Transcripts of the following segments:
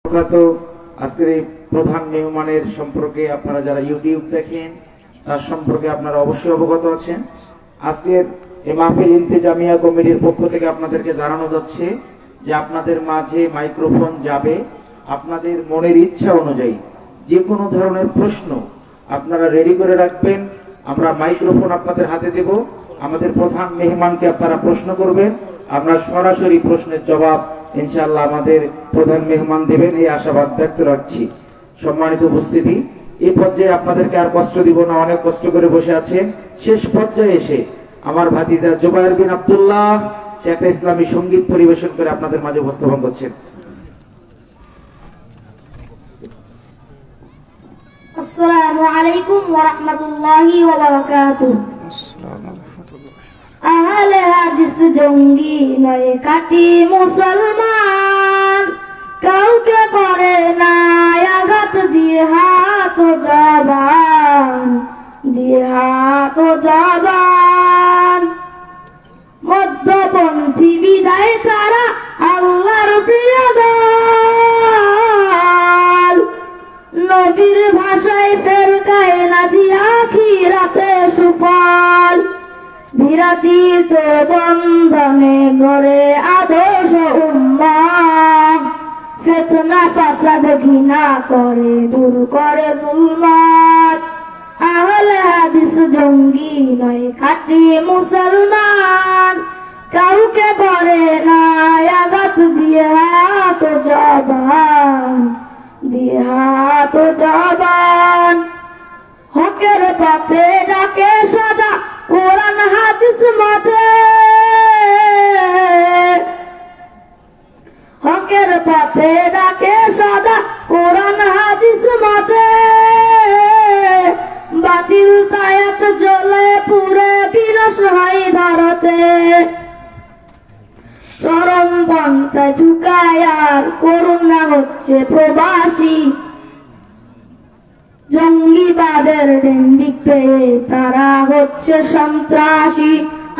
আজকের এই প্রধান মেহমানের সম্পর্কে আপনারা যারা ইউটিউব দেখেন তার সম্পর্কে আপনারা অবশ্যই অবগত আছেন। আজকের এই মাহফিল ইন্তেজামিয়া কমিটির পক্ষ থেকে আপনাদেরকে জানানো যাচ্ছে যে আপনাদের মাঝে মাইক্রোফোন যাবে। আপনাদের মনের ইচ্ছা অনুযায়ী যে কোনো ধরনের প্রশ্ন আপনারা রেডি করে রাখবেন। আমরা মাইক্রোফোন আপনাদের হাতে দেব। আমাদের প্রধান মেহমানকে আপনারা প্রশ্ন করবেন, আমরা সরাসরি প্রশ্নের জবাব ইনশাআল্লাহ আমাদের প্রধান মেহমান দেবেন, এই আশাবাদ ব্যক্ত রাখছি। সম্মানিত উপস্থিতি, এই পর্যায়ে আপনাদেরকে আর কষ্ট দিব না, অনেক কষ্ট করে বসে আছেন। শেষ পর্যায়ে এসে আমার ভাতিজা জুবায়ের বিন আব্দুল্লাহ সে একটা ইসলামী সঙ্গীত পরিবেশন করে আপনাদের মাঝে উপস্থাপন করছেন। আসসালামু আলাইকুম ওয়া রাহমাতুল্লাহি ওয়া বারাকাতুহু। আহলে হাদিস জঙ্গি নয় কাটি মুসলমান, কাউকে করে না আঘাত দিয়ে হাত ও জবান, দিয়ে হাত ও জবান। মধ্যপন্থী বিদায় তারা আল্লাহর প্রিয় দল, নবীর ভাষায় ফেরকায়ে নাজিয়া আখিরাতে সুফল। বিরাতিত বন্ধনে গড়ে আদর্শ উম্মাহ, ফিতনা ফাসাদ ঘৃণা করে দূর করে জুলমাত। আহলে হাদিস জঙ্গি নয় খাঁটি মুসলমান, কাউকে করে না আঘাত দিয়ে হাত ও জবান, দিয়ে হাত ও জবান। হকের পথে ডাকে সদা কোরআন হাদিস মতে, হকের পথে ডাকে সদা কোরআন হাদিস মতে। বাতিল তায়াত জ্বলে পুরে বিনাশ হয় ভারতে, চরম পন্থায় ঝুঁকায় আর করুণা হচ্ছে প্রবাসী। জঙ্গিবাদের ডেন্ডিক পেয়ে তারা হচ্ছে সন্ত্রাসী।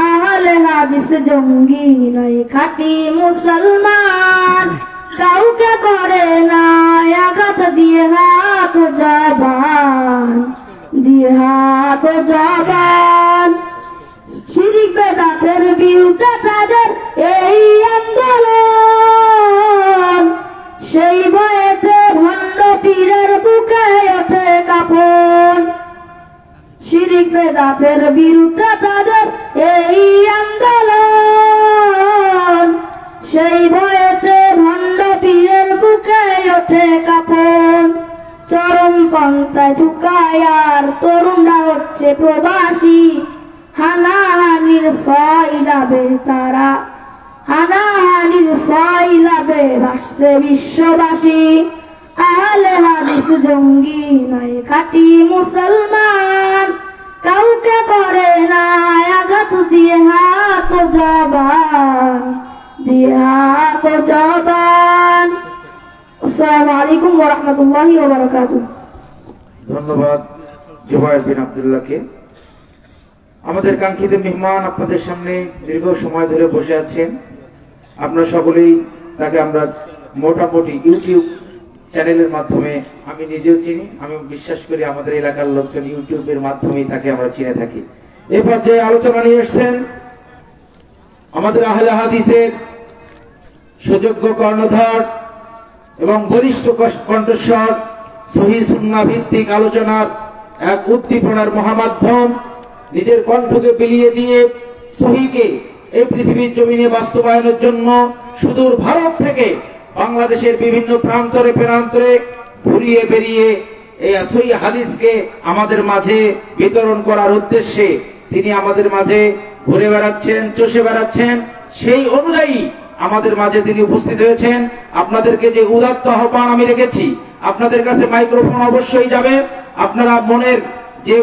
আহলে হাদিস জঙ্গি নয় খাঁটি মুসলমান, কাউকে করে না আঘাত দিয়ে হাত ও জবান, দিয়ে হাত ও জবান। শিরিক বেদাতের বিরুদ্ধে তাদের এই আন্দোলন, সেই ভয়েতে ভণ্ড পীরের বুকে ওঠে কাঁপন। শিরিক বেদাতের বিরুদ্ধে তাদের এই আন্দোলন, সেই ভয়েতে ভণ্ড পীরের বুকে ওঠে কাঁপন। চরম পন্থায় ঝুঁকায় আর তরুণরা হচ্ছে প্রবাসী। হানাহানির সয়লাবে তারা, হানাহানির সয়লাবে ভাসছে বিশ্ববাসী। আহলে হাদিস জঙ্গি নয় খাঁটি মুসলমান, কাউকে করে না আঘাত দিয়ে হাত ও জবান, দিয়ে হাত ও জবান। আসসালামু আলাইকুম ওয়া রাহমাতুল্লাহি ওয়া বারাকাতুহু। ধন্যবাদ জুবায়ের বিন আব্দুল্লাহকে। আমাদের কাঙ্ক্ষিত মেহমান আপনাদের সামনে দীর্ঘ সময় ধরে বসে আছেন। আপনারা সকলেই তাকে আমরা মোটামুটি ইউটিউব চ্যানেলের মাধ্যমে, আমি নিজেও চিনি, আমি বিশ্বাস করি আমাদের এলাকার লোকজন ইউটিউবের মাধ্যমেই তাকে আমরা চিনে থাকি। এই পর্যায়ে আলোচনা নিয়ে এসেছেন আমাদের আহলে হাদিসের সুযোগ্য কর্ণধার এবং বলিষ্ঠ কণ্ঠস্বর, সহিহ সুন্নাহ ভিত্তিক আলোচনার এক উদ্দীপনার মহামাধ্যম, নিজের কণ্ঠকে বিলিয়ে দিয়ে সহিহকে এই পৃথিবীর জমিনে বাস্তবায়নের জন্য সুদূর ভারত থেকে বাংলাদেশের বিভিন্ন প্রান্তরে প্রান্তরে ঘুরিয়ে বেরিয়ে এই সহিহ হাদিসকে আমাদের মাঝে বিতরণ করার উদ্দেশ্যে তিনি আমাদের মাঝে ঘুরে বেড়াচ্ছেন, চষে বেড়াচ্ছেন। সেই অনুযায়ী আমাদের মাঝে তিনি উপস্থিত হয়েছেন। আপনাদেরকে যে উদাত্ত আহ্বান আমি রেখেছি, আপনাদের কাছে মাইক্রোফোন অবশ্যই যাবে। আপনারা মনের যে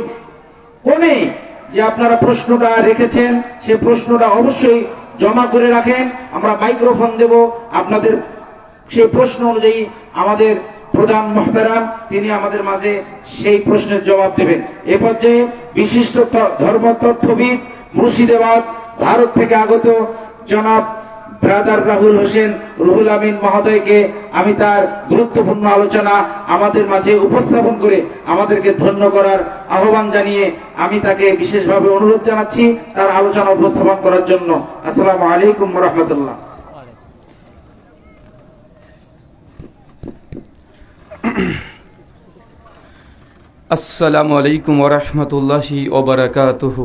কোণে যে আপনারা প্রশ্নটা রেখেছেন সে প্রশ্নটা অবশ্যই জমা করে রাখেন। আমরা মাইক্রোফোন দেব, আপনাদের সেই প্রশ্ন অনুযায়ী আমাদের প্রধান মুহতারাম তিনি আমাদের মাঝে সেই প্রশ্নের জবাব দেবেন। এ পর্যায়ে বিশিষ্ট ধর্মতত্ত্ববিদ, মুর্শিদাবাদ ভারত থেকে আগত জনাব ব্রাদার রাহুল হোসেন রুহুল আমিন মহোদয়কে আমি তার গুরুত্বপূর্ণ আলোচনা আমাদের মাঝে উপস্থাপন করে আমাদেরকে ধন্য করার আহ্বান জানিয়ে আমি তাকে বিশেষভাবে অনুরোধ জানাচ্ছি তার আলোচনা উপস্থাপন করার জন্য। আসসালামু আলাইকুম ওয়া রাহমাতুল্লাহ। আসসালামু আলাইকুম ওয়া রাহমাতুল্লাহি ওয়া বারাকাতুহু।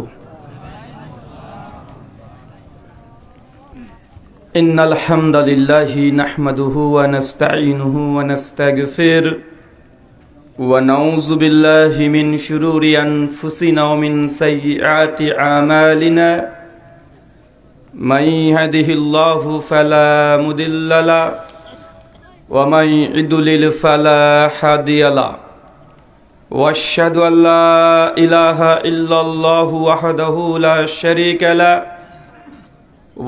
ইন্নাল হামদালিল্লাহি নাহমাদুহু ওয়া নাস্তাঈনুহু ওয়া নাস্তাগফির ওয়া নাউযু বিল্লাহি মিন শুরুরি আনফুসিনা ওয়া মিন সাইয়্যাতি আমালিনা মান ইয়াহদিহিল্লাহু ফালা মুদিল্লা লাহু ওয়া মান ইউদ্লিল ফালা হাদিয়া লাহু واشهد ان لا اله الا الله وحده لا شريك له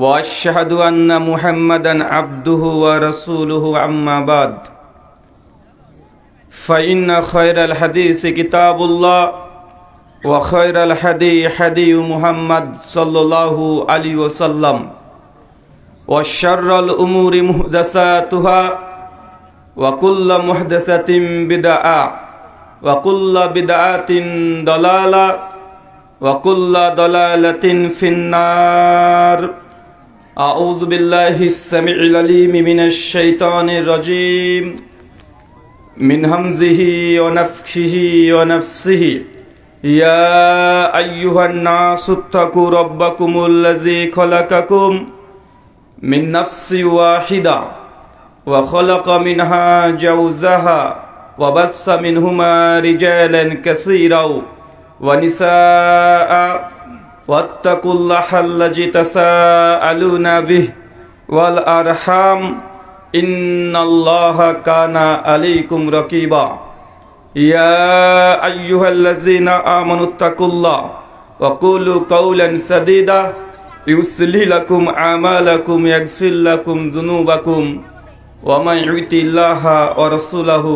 واشهد ان محمدا عبده ورسوله اما بعد فان خير الحديث كتاب الله وخير الهدي هدي محمد صلى الله عليه وسلم وشر الامور محدثاتها وكل محدثة بدعة وكل بدعة ضلالة وكل ضلالة في النار. أعوذ بالله السميع العليم من الشيطان الرجيم من همزه ونفخه ونفسه. يا أيها الناس اتقوا ربكم الذي خلقكم من نفس واحدة وخلق منها زوجها وبث منهما رجالا كثيرا ونساء واتقوا الله الذي تساءلون به والأرحام إن الله كان عليكم رقيبا. يا أيها الذين آمنوا اتقوا الله وقولوا قولا سديدا يصلح لكم أعمالكم يغفر لكم ذنوبكم ومن يطع الله ورسوله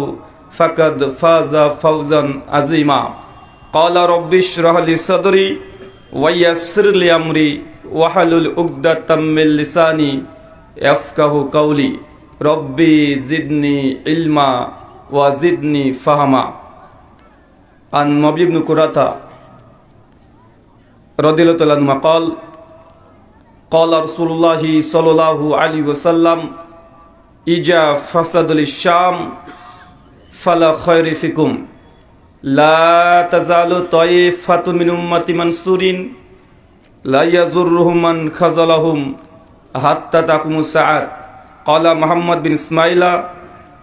فقد فاز فوزا عظيما. قال رب اشرح لي صدري ويسر لي أمري واحلل عقدة من لساني يفقهوا قولي. ربي زدني علما وزدني فهما. عن مبي بن كراثة رضي الله عنه قال قال رسول الله صلى الله عليه وسلم إذا فسد الشام فلا خير فيكم لا تزال طائفة من أمتي منصورين لا يضرهم من خذلهم حتى تقوم الساعة. قال محمد بن إسماعيل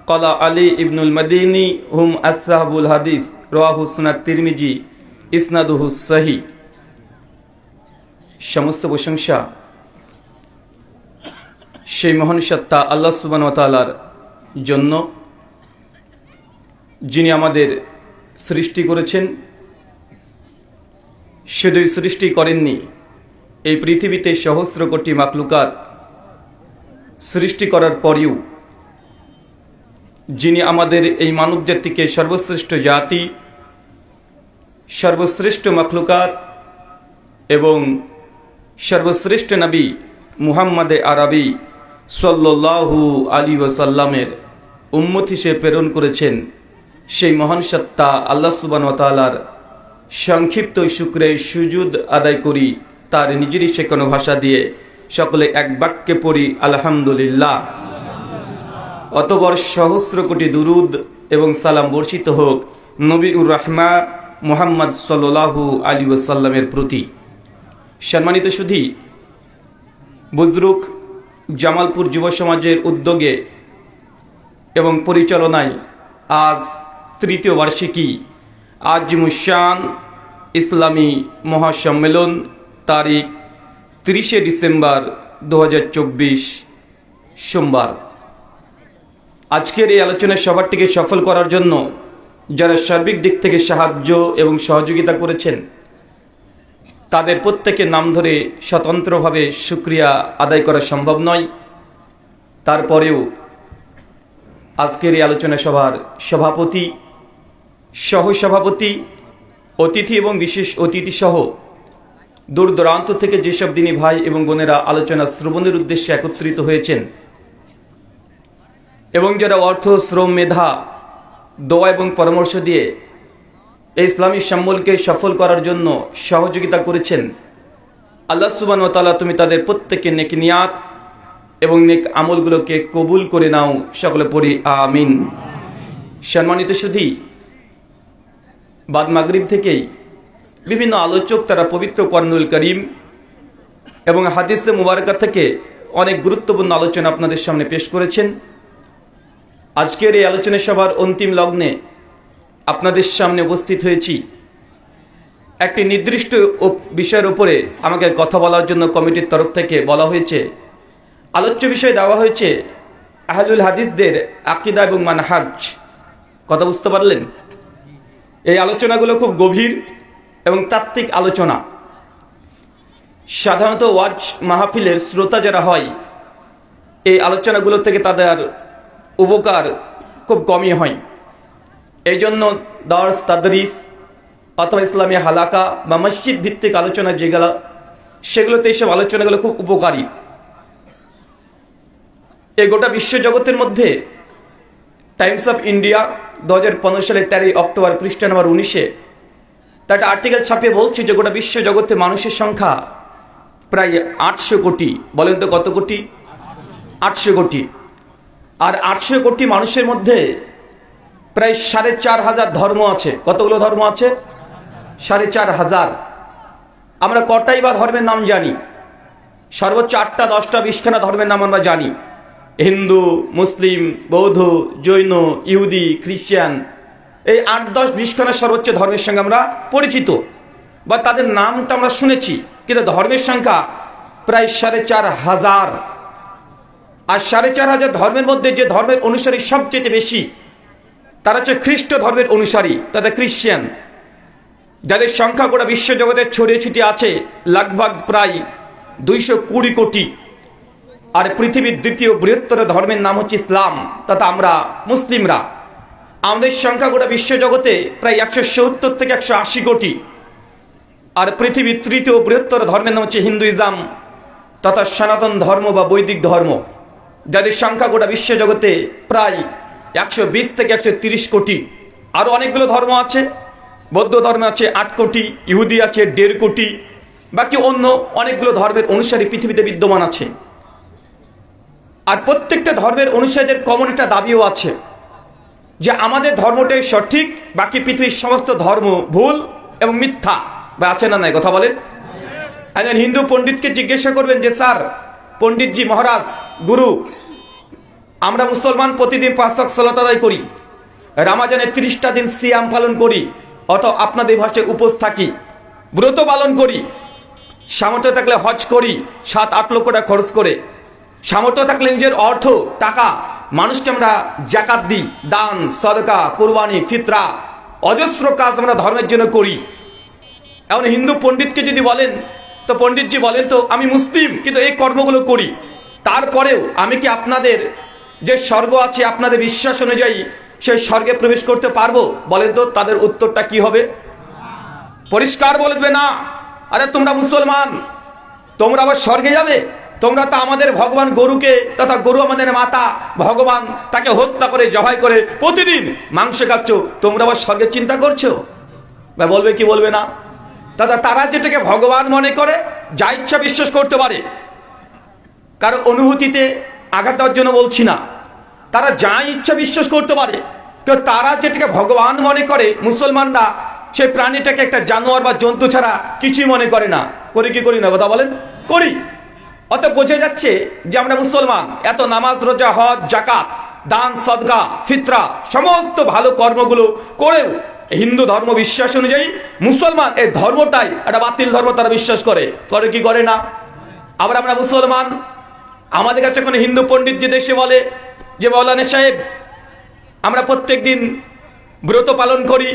قال علي ابن المديني هم أصحاب الحديث رواه سنن الترمذي إسناده صحيح. সমস্ত প্রশংসা সেই মহান সত্তা আল্লাহ সুবহানাহু ওয়া তাআলার জন্য, যিনি আমাদের সৃষ্টি করেছেন। শুধুই সৃষ্টি করেননি, এই পৃথিবীতে সহস্র কোটি মাখলুকাত সৃষ্টি করার পরেও যিনি আমাদের এই মানব জাতিকে সর্বশ্রেষ্ঠ জাতি, সর্বশ্রেষ্ঠ মাখলুকাত এবং সর্বশ্রেষ্ঠ নবী মুহাম্মদে আরবি সাল্লাল্লাহু আলাইহি ওয়াসাল্লামের উম্মত হিসেবে প্রেরণ করেছেন, সেই মহান সত্তা আল্লাহ সুবহানাহু ওয়া তাআলার সংক্ষিপ্ত শুকরে সুজুদ আদায় করি তার নিজেরই শেখানো ভাষা দিয়ে। সকলে এক বাক্যে পড়ি আলহামদুলিল্লাহ। অতঃপর সহস্র কোটি দুরুদ এবং সালাম বর্ষিত হোক নবীউর রাহমা মুহাম্মদ সাল্লাল্লাহু আলাইহি ওয়াসাল্লামের প্রতি। সম্মানিত সুধী, বুজরুক জামালপুর যুব সমাজের উদ্যোগে এবং পরিচালনায় আজ তৃতীয় বার্ষিকী আজিমুশ-শান ইসলামী মহাসম্মেলন তারিখ 30শে ডিসেম্বর 2024 সোমবার। আজকের এই আলোচনা সভাটিকে সফল করার জন্য যারা সার্বিক দিক থেকে সাহায্য এবং সহযোগিতা করেছেন তাদের প্রত্যেকের নাম ধরে স্বতন্ত্রভাবে শুকরিয়া আদায় করা সম্ভব নয়। তারপরেও আজকের এই আলোচনা সভার সভাপতি, সহসভাপতি, অতিথি এবং বিশেষ অতিথি সহ দূর দূরান্ত থেকে যেসব দিনী ভাই এবং বোনেরা আলোচনা শ্রবণের উদ্দেশ্যে একত্রিত হয়েছেন এবং যারা অর্থ, শ্রম, মেধা, দোয়া এবং পরামর্শ দিয়ে এই ইসলামী সম্মেলনকে সফল করার জন্য সহযোগিতা করেছেন, আল্লাহ সুবহানাহু ওয়া তাআলা তুমি তাদের প্রত্যেকের নেক নিয়াত এবং নেক আমলগুলোকে কবুল করে নাও, সকলে পড়ি আমিন। সম্মানিত সুধী, বাদ মাগরিব থেকেই বিভিন্ন আলোচক তারা পবিত্র কোরআনুল কারীম এবং হাদিসে মুবারকা থেকে অনেক গুরুত্বপূর্ণ আলোচনা আপনাদের সামনে পেশ করেছেন। আজকের এই আলোচনা সভার অন্তিম লগ্নে আপনাদের সামনে উপস্থিত হয়েছি। একটি নির্দিষ্ট বিষয়ের উপরে আমাকে কথা বলার জন্য কমিটির তরফ থেকে বলা হয়েছে। আলোচ্য বিষয় দেওয়া হয়েছে আহলুল হাদিসদের আকীদা এবং মানহাজ। কথা বুঝতে পারলেন? এই আলোচনাগুলো খুব গভীর এবং তাত্ত্বিক আলোচনা। সাধারণত ওয়াজ মাহফিলের শ্রোতা যারা হয় এই আলোচনাগুলো থেকে তাদের উপকার খুব কমই হয়। এই জন্য দার্স, তাদরিস অথবা ইসলামী হালাকা বা মসজিদ ভিত্তিক আলোচনা যেগুলো, সেগুলোতে এইসব আলোচনাগুলো খুব উপকারী। এই গোটা বিশ্বজগতের মধ্যে টাইমস অফ ইন্ডিয়া 2015 সালের 13 অক্টোবর পৃষ্ঠা নম্বর 19-এ তার একটা আর্টিকেল ছাপিয়ে বলছে যে গোটা বিশ্বজগতে মানুষের সংখ্যা প্রায় 800 কোটি। বলেন তো কত কোটি? 800 কোটি। আর 800 কোটি মানুষের মধ্যে প্রায় 4,500 ধর্ম আছে। কতগুলো ধর্ম আছে? 4,500। আমরা কটাই বা ধর্মের নাম জানি? সর্বোচ্চ 8টা, 10টা, 20খানা ধর্মের নাম আমরা জানি। হিন্দু, মুসলিম, বৌদ্ধ, জৈন, ইহুদি, খ্রিস্টান, এই 8, 10, 20খানা সর্বোচ্চ ধর্মের সঙ্গে আমরা পরিচিত বা তাদের নামটা আমরা শুনেছি, কিন্তু ধর্মের সংখ্যা প্রায় 4,500। আর 4,500 ধর্মের মধ্যে যে ধর্মের অনুসারী সবচেয়ে বেশি তারা হচ্ছে খ্রিস্ট ধর্মের অনুসারী, তাদের খ্রিস্টান, যাদের সংখ্যা গোটা বিশ্বজগতের ছড়িয়ে ছিটিয়ে আছে লগভগ প্রায় 220 কোটি। আর পৃথিবীর দ্বিতীয় বৃহত্তর ধর্মের নাম হচ্ছে ইসলাম, তথা আমরা মুসলিমরা। আমাদের সংখ্যা গোটা বিশ্বজগতে প্রায় 170 থেকে 180 কোটি। আর পৃথিবীর তৃতীয় বৃহত্তর ধর্মের নাম হচ্ছে হিন্দুইজম তথা সনাতন ধর্ম বা বৈদিক ধর্ম, যাদের সংখ্যা গোটা বিশ্বজগতে প্রায় 120 থেকে 130 কোটি। আরও অনেকগুলো ধর্ম আছে। বৌদ্ধ ধর্ম আছে 8 কোটি, ইহুদি আছে 1.5 কোটি, বাকি অন্য অনেকগুলো ধর্মের অনুসারী পৃথিবীতে বিদ্যমান আছে। আর প্রত্যেকটা ধর্মের অনুসারীদের কমন একটা দাবিও আছে যে আমাদের ধর্মটাই সঠিক, বাকি পৃথিবীর সমস্ত ধর্ম ভুল এবং মিথ্যা। বা আছে না নাই? কথা বলেন। একজন হিন্দু পণ্ডিতকে জিজ্ঞাসা করবেন যে স্যার, পণ্ডিতজি, মহারাজ, গুরু, আমরা মুসলমান প্রতিদিন 5 ওয়াক্ত সালাত আদায় করি, রমজানের 30টা দিন সিয়াম পালন করি, অথবা আপনাদের ভাষায় উপোস থাকি, ব্রত পালন করি, সামর্থ্য থাকলে হজ করি 7-8 লক্ষ টাকা খরচ করে, সামর্থ্য থাকলে নিজের অর্থ, টাকা মানুষকে আমরা জাকাত দিই, দান, সদকা, কুরবানি, ফিতরা, অজস্র কাজ আমরা ধর্মের জন্য করি। এখন হিন্দু পণ্ডিতকে যদি বলেন, তো পণ্ডিতজি বলেন তো আমি মুসলিম কিন্তু এই কর্মগুলো করি, তারপরেও আমি কি আপনাদের যে স্বর্গ আছে আপনাদের বিশ্বাস অনুযায়ী সেই স্বর্গে প্রবেশ করতে পারবো? বলেন তো তাদের উত্তরটা কি হবে? পরিষ্কার বলবে না, আরে তোমরা মুসলমান, তোমরা আবার স্বর্গে যাবে? তোমরা তো আমাদের ভগবান গরুকে, তথা গরু আমাদের মাতা ভগবান, তাকে হত্যা করে জবাই করে প্রতিদিন মাংস খাচ্ছ, তোমরা আবার স্বর্গের চিন্তা করছো? বা বলবে কি বলবে না? দাদা, তারা যেটাকে ভগবান মনে করে যা ইচ্ছা বিশ্বাস করতে পারে, কারণ অনুভূতিতে আঘাত দেওয়ার জন্য বলছি না, তারা যা ইচ্ছা বিশ্বাস করতে পারে। কিন্তু তারা যেটাকে ভগবান মনে করে, মুসলমানরা সেই প্রাণীটাকে একটা জানোয়ার বা জন্তু ছাড়া কিছুই মনে করে না। করি কি করি না? কথা বলেন। করি। অত বোঝা যাচ্ছে যে আমরা মুসলমান। এত নামাজ, রোজা, হজ, জাকাত, দান, সদকা, ফিতরা সমস্ত ভালো কর্মগুলো করেও হিন্দু ধর্ম বিশ্বাস অনুযায়ী মুসলমান এই ধর্মটাই একটা বাতিল ধর্ম তারা বিশ্বাস করে। করে কি করে না? আবার আমরা মুসলমান, আমাদের কাছে কোনো হিন্দু পণ্ডিত যে দেশে বলে যে মৌলানা সাহেব আমরা প্রত্যেক দিন ব্রত পালন করি,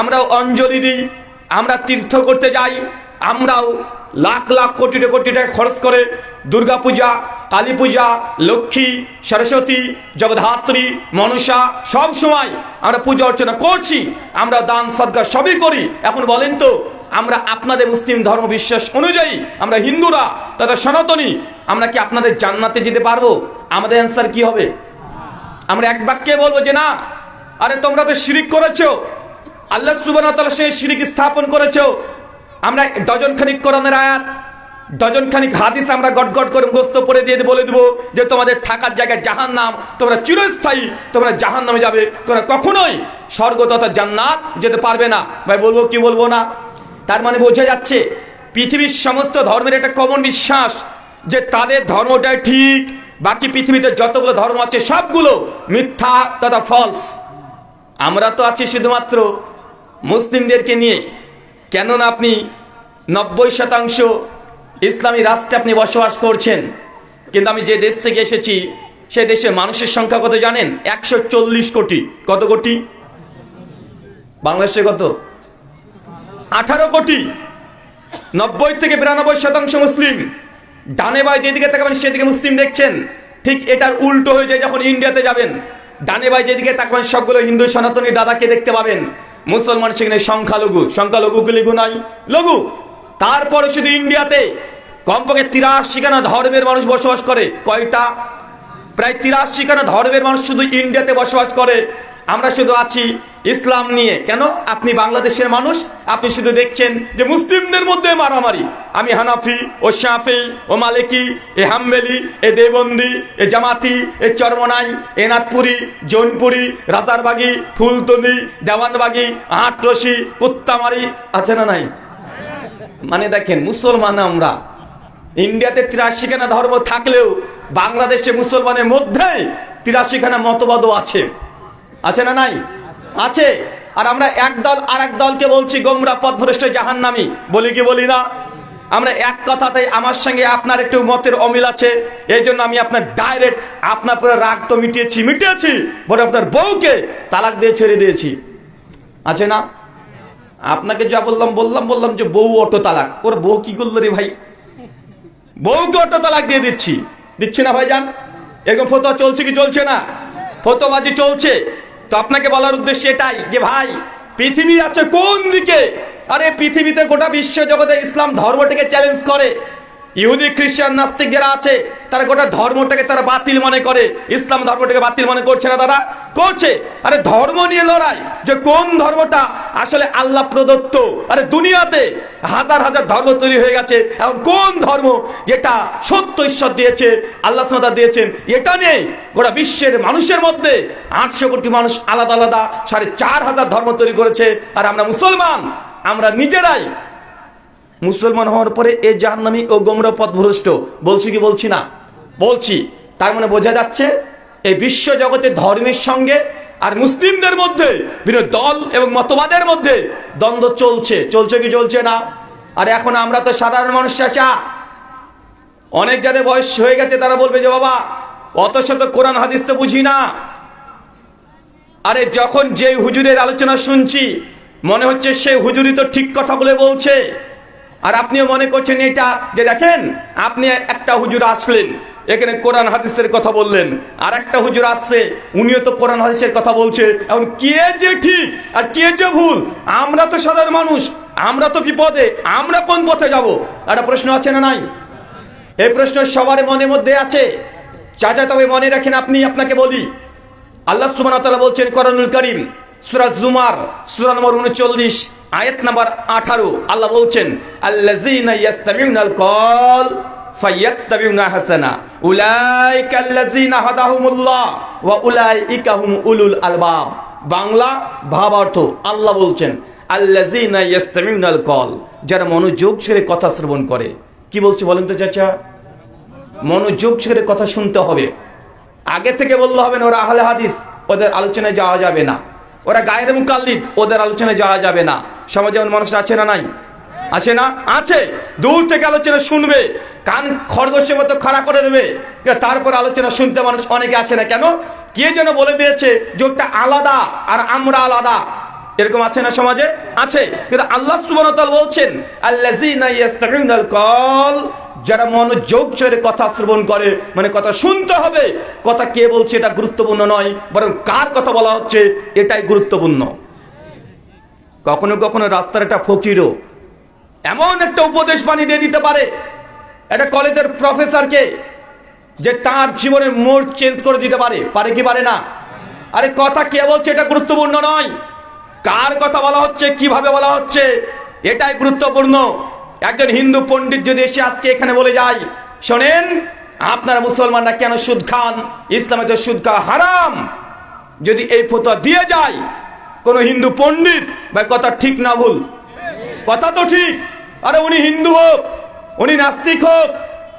আমরাও অঞ্জলি দিই, আমরা তীর্থ করতে যাই, আমরাও লাখ লাখ কোটি কোটি টাকা খরচ করে দুর্গা পূজা, কালী পূজা, লক্ষ্মী, সরস্বতী, জগদ্ধাত্রী, মনসা সব সময় আমরা পূজা অর্চনা করছি, আমরা দান সদকা সবই করি। এখন বলেন তো আমরা আপনাদের মুসলিম ধর্ম বিশ্বাস অনুযায়ী আমরা হিন্দুরা তথা সনাতনী, আমরা কি আপনাদের জান্নাতে যেতে পারবো? আমাদের অ্যান্সার কি হবে? আমরা এক বাক্যে বলবো যে না, আরে তোমরা তো শিরিক করেছো, আল্লাহ সুবহানাহু ওয়া তাআলার সঙ্গে শিরিক স্থাপন করেছো। আমরা ডজন খানিক কোরআনের আয়াত, ডজন খানিক হাদিস আমরা গটগট করে মুখস্থ করে দিয়ে বলে দেবো যে তোমাদের থাকার জায়গায় জাহান্নাম, তোমরা চিরস্থায়ী, তোমরা জাহান্নামে যাবে, তোমরা কখনোই স্বর্গ তথা জান্নাত যেতে পারবে না। ভাই বলবো কি বলবো না? তার মানে বোঝা যাচ্ছে পৃথিবীর সমস্ত ধর্মের একটা কমন বিশ্বাস যে তাদের ধর্মটাই ঠিক, বাকি পৃথিবীতে যতগুলো ধর্ম আছে সবগুলো মিথ্যা তথা ফলস। আমরা তো আছি শুধুমাত্র মুসলিমদেরকে নিয়ে, কেননা আপনি 90% ইসলামী রাষ্ট্রে আপনি বসবাস করছেন, কিন্তু আমি যে দেশ থেকে এসেছি সেই দেশের মানুষের সংখ্যা কত জানেন? 140 কোটি। কত কোটি? বাংলাদেশে কত? 18 কোটি। 90 থেকে 92% মুসলিম। ডানে বাই যেদিকে তাকাবেন সেদিকে মুসলিম দেখছেন। ঠিক এটার উল্টো হয়ে যায় যখন ইন্ডিয়াতে যাবেন, ডানে বাই যেদিকে তাকাবেন সবগুলো হিন্দু সনাতনী দাদাকে দেখতে পাবেন, মুসলমান সেখানে সংখ্যালঘু। সংখ্যালঘুকে লঘু নয়, লঘু। তারপরে শুধু ইন্ডিয়াতে কমপক্ষে 83খানা ধর্মের মানুষ বসবাস করে। কয়টা? প্রায় 83খানা ধর্মের মানুষ শুধু ইন্ডিয়াতে বসবাস করে। আমরা শুধু আছি ইসলাম নিয়ে। কেন? আপনি বাংলাদেশের মানুষ, আপনি শুধু দেখছেন যে মুসলিমদের মধ্যে মারামারি। আমি হানাফি, ও শাফি, ও মালিকি, এ হাম্বেলি, এ দেবন্দি, এ জামাতি, এ চরমনাই, এ নাথপুরি, জৌনপুরি, রাজারবাগি, ফুলতলি, দেওয়ানবাগি, আটরশি, কুত্তামারি, আছে না নাই? মানে দেখেন, মুসলমান আমরা। ইন্ডিয়াতে 83খানা ধর্ম থাকলেও বাংলাদেশে মুসলমানের মধ্যে 83খানা মতবাদও আছে। আছে না নাই? আছে। আর আমরা এক দল আর এক দলকে বলছি গোমরা, পথভ্রষ্ট, জাহান্নামী। বলি কি বলি না? আমরা এক কথাতেই, আমার সঙ্গে আপনার একটু মতের অমিল আছে, এই জন্য আমি আপনার ডাইরেক্ট আপনার পুরো রাগ তো মিটিয়েছি, বলে আপনার বউকে তালাক দিয়ে ছেড়ে দিয়েছি। আছে না? আপনাকে যা বললাম যে বউ অটো তালাক। ওর বউ কি করলো রে ভাই? বউকে অটো তালাক দিয়ে দিচ্ছি না ভাইজান? এরকম ফতোয়া চলছে কি চলছে না? ফতোয়াবাজি চলছে। তো আপনাকে বলার উদ্দেশ্য এটাই যে ভাই, পৃথিবী আছে কোন দিকে? আরে পৃথিবীতে গোটা বিশ্ব জগতে ইসলাম ধর্মটাকে চ্যালেঞ্জ করে। ইহুদি, খ্রিস্টান, নাস্তিক যারা আছে তারা গোটা ধর্মটাকে তারা বাতিল মনে করে। ইসলাম ধর্মটাকে বাতিল মনে করছে না? তারা করছে। আরে ধর্ম নিয়ে লড়াই, যে কোন ধর্মটা আসলে আল্লাহ প্রদত্ত। আরে দুনিয়াতে হাজার হাজার ধর্ম তৈরি হয়ে গেছে, এখন কোন ধর্ম যেটা সত্য ঈশ্বর দিয়েছে, আল্লাহ সুবহানাহু দিয়েছেন, এটা নেই। গোটা বিশ্বের মানুষের মধ্যে 800 কোটি মানুষ আলাদা আলাদা 4500 ধর্ম তৈরি করেছে। আর আমরা মুসলমান, আমরা নিজেরাই মুসলমান হওয়ার পরে এ জাহান্নামী ও গোমরা পথভ্রষ্ট বলছি কি বলছি না? বলছি। তার মানে বোঝা যাচ্ছে এই বিশ্ব জগতে ধর্মের সঙ্গে আর মুসলিমদের মধ্যে বিভিন্ন দল এবং মতবাদের মধ্যে দ্বন্দ্ব চলছে কি চলছে না? আর এখন আমরা তো সাধারণ মানুষ, চাচা, অনেক যাদের বয়স হয়ে গেছে তারা বলবে যে বাবা অত শত কোরআন হাদিস তো বুঝি না। আরে যখন যে হুজুরের আলোচনা শুনছি মনে হচ্ছে সেই হুজুরই তো ঠিক কথাগুলো বলছে, আর আপনিও মনে করছেন এটা যে দেখেন, আপনি একটা হুজুর আসলেন এখানে কোরআন হাদিসের কথা বললেন, আর একটা হুজুর আসছে উনিও তো কোরআন হাদিসের কথা বলছে। এখন কে যে ঠিক আর কে যে ভুল? আমরা তো সাধারণ মানুষ, আমরা তো বিপদে, আমরা কোন পথে যাব? একটা প্রশ্ন আছে না নাই? এই প্রশ্ন সবার মনের মধ্যে আছে চাচা। তবে মনে রাখেন, আপনাকে বলি, আল্লাহ সুবহানাহু ওয়া তাআলা বলছেন কোরআনুল কারীম সূরা জুমার সূরা নম্বর 39 আয়াত নাম্বার 18, আল্লাহ বলছেন আল্লাযীনা ইয়াসতামিউনাল কওল ফায়াত্তাবিউনা হাসানা উলাইকাল্লাযীনা হাদাহুমুল্লাহ ওয়া উলাইকা হুম উলুল আলবাব। বাংলা ভাবার্থ, আল্লাহ বলছেন আল্লাযীনা ইয়াসতামিউনাল কওল, যারা মনোযোগ ছেড়ে কথা শ্রবণ করে। কি বলছে বলেন তো চাচা? মনোযোগ ছেড়ে কথা শুনতে হবে। আগে থেকে বললে হবে না ওরা আহলে হাদিস, ওদের আলোচনায় যাওয়া যাবে না। ওরা গায়ের মুকাল্লিদ, ওদের আলোচনায় যাওয়া যাবে না। সমাজে এমন মানুষ আছে না নাই? আছে না? আছে। দূর থেকে আলোচনা শুনবে, কান খরগোশের মতো খাড়া করে দেবে, তারপর আলোচনা শুনতে মানুষ অনেকে আসে না। কেন? কে যেন বলে দিয়েছে যে ওটা আলাদা আর আমরা আলাদা। এরকম আছে না সমাজে? আছে। কিন্তু আল্লাহ সুবহানাহু ওয়া তাআলা বলছেন আল্লাযীনা ইয়াসতামিউনাল কওল, যারা মনোযোগ সহকারে কথা শ্রবণ করে, মানে কথা শুনতে হবে। কথা কে বলছে এটা গুরুত্বপূর্ণ নয়, বরং কার কথা বলা হচ্ছে এটাই গুরুত্বপূর্ণ। কখনো কখনো রাস্তার একটা ফকিরও এমন একটা উপদেশ বাণী দিয়ে দিতে পারে একটা কলেজের প্রফেসরকে, যে তার জীবনের মোড় চেঞ্জ করে দিতে পারে। পারে কি পারে না? আরে কথা কে বলছে এটা গুরুত্বপূর্ণ নয়, কার কথা বলা হচ্ছে, কিভাবে বলা হচ্ছে, এটাই গুরুত্বপূর্ণ। একজন হিন্দু পণ্ডিত যদি এসে আজকে এখানে বলে যায়, শোনেন আপনারা মুসলমানরা কেন সুদ খান, ইসলামে তো সুদ খাওয়া হারাম, যদি এই ফতোয়া দিয়ে যায় কোন হিন্দু পণ্ডিত, ভাই কথা ঠিক না ভুল? কথা তো ঠিক। আরে উনি হিন্দু হোক, উনি নাস্তিক হোক,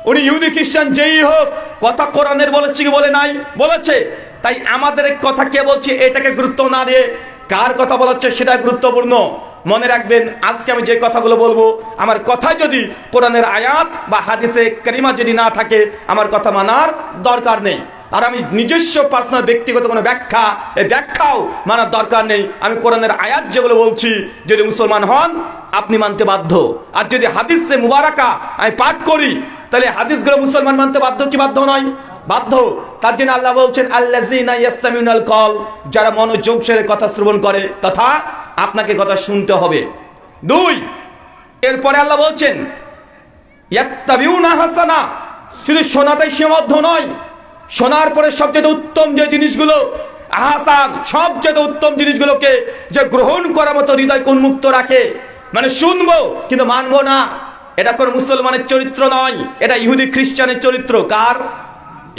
উনি ইহুদি খ্রিস্টান যেই হোক, কথা কোরআনের বলেছে কি বলে নাই? বলেছে। তাই আমাদের কথা কে বলছে এটাকে গুরুত্ব না দিয়ে কার কথা বলা হচ্ছে সেটা গুরুত্বপূর্ণ। মনে রাখবেন, আজকে আমি যে কথাগুলো বলবো, আমার কথা যদি কোরআনের আয়াত বা হাদিসে কারিমা যদি না থাকে, আমার কথা মানার দরকার নেই। আর আমি নিজস্ব পার্সোনাল ব্যক্তিগত কোনো ব্যাখ্যা, এই ব্যাখ্যাও মানার দরকার নেই। আমি কোরআনের আয়াত যেগুলো বলছি, যদি মুসলমান হন আপনি মানতে বাধ্য। আর যদি হাদিসে মুবারাকা আমি পাঠ করি, তাহলে হাদিসগুলো মুসলমান মানতে বাধ্য কি বাধ্য নয়? বাধ্য। তার জন্য আল্লাহ বলছেন আল্লাযীনা ইয়াসতামিউনাল কওল, যারা মনোযোগ সহকারে কথা শ্রবণ করে, তথা আপনাকে কথা শুনতে হবে। 2, এরপরে আল্লাহ বলছেন ইয়াত্তাবিউনা হাসানা, শুধু শোনাতেই সীমাবদ্ধ নয়, শোনার পরে সবচেয়ে উত্তম যে জিনিসগুলো, আহসান, সবচেয়ে উত্তম জিনিসগুলোকে যে গ্রহণ করার মতো হৃদয় উন্মুক্ত রাখে, মানে শুনবো কিন্তু মানবো না, এটা কোন মুসলমানের চরিত্র নয়, এটা ইহুদি খ্রিস্টানের চরিত্র। কার?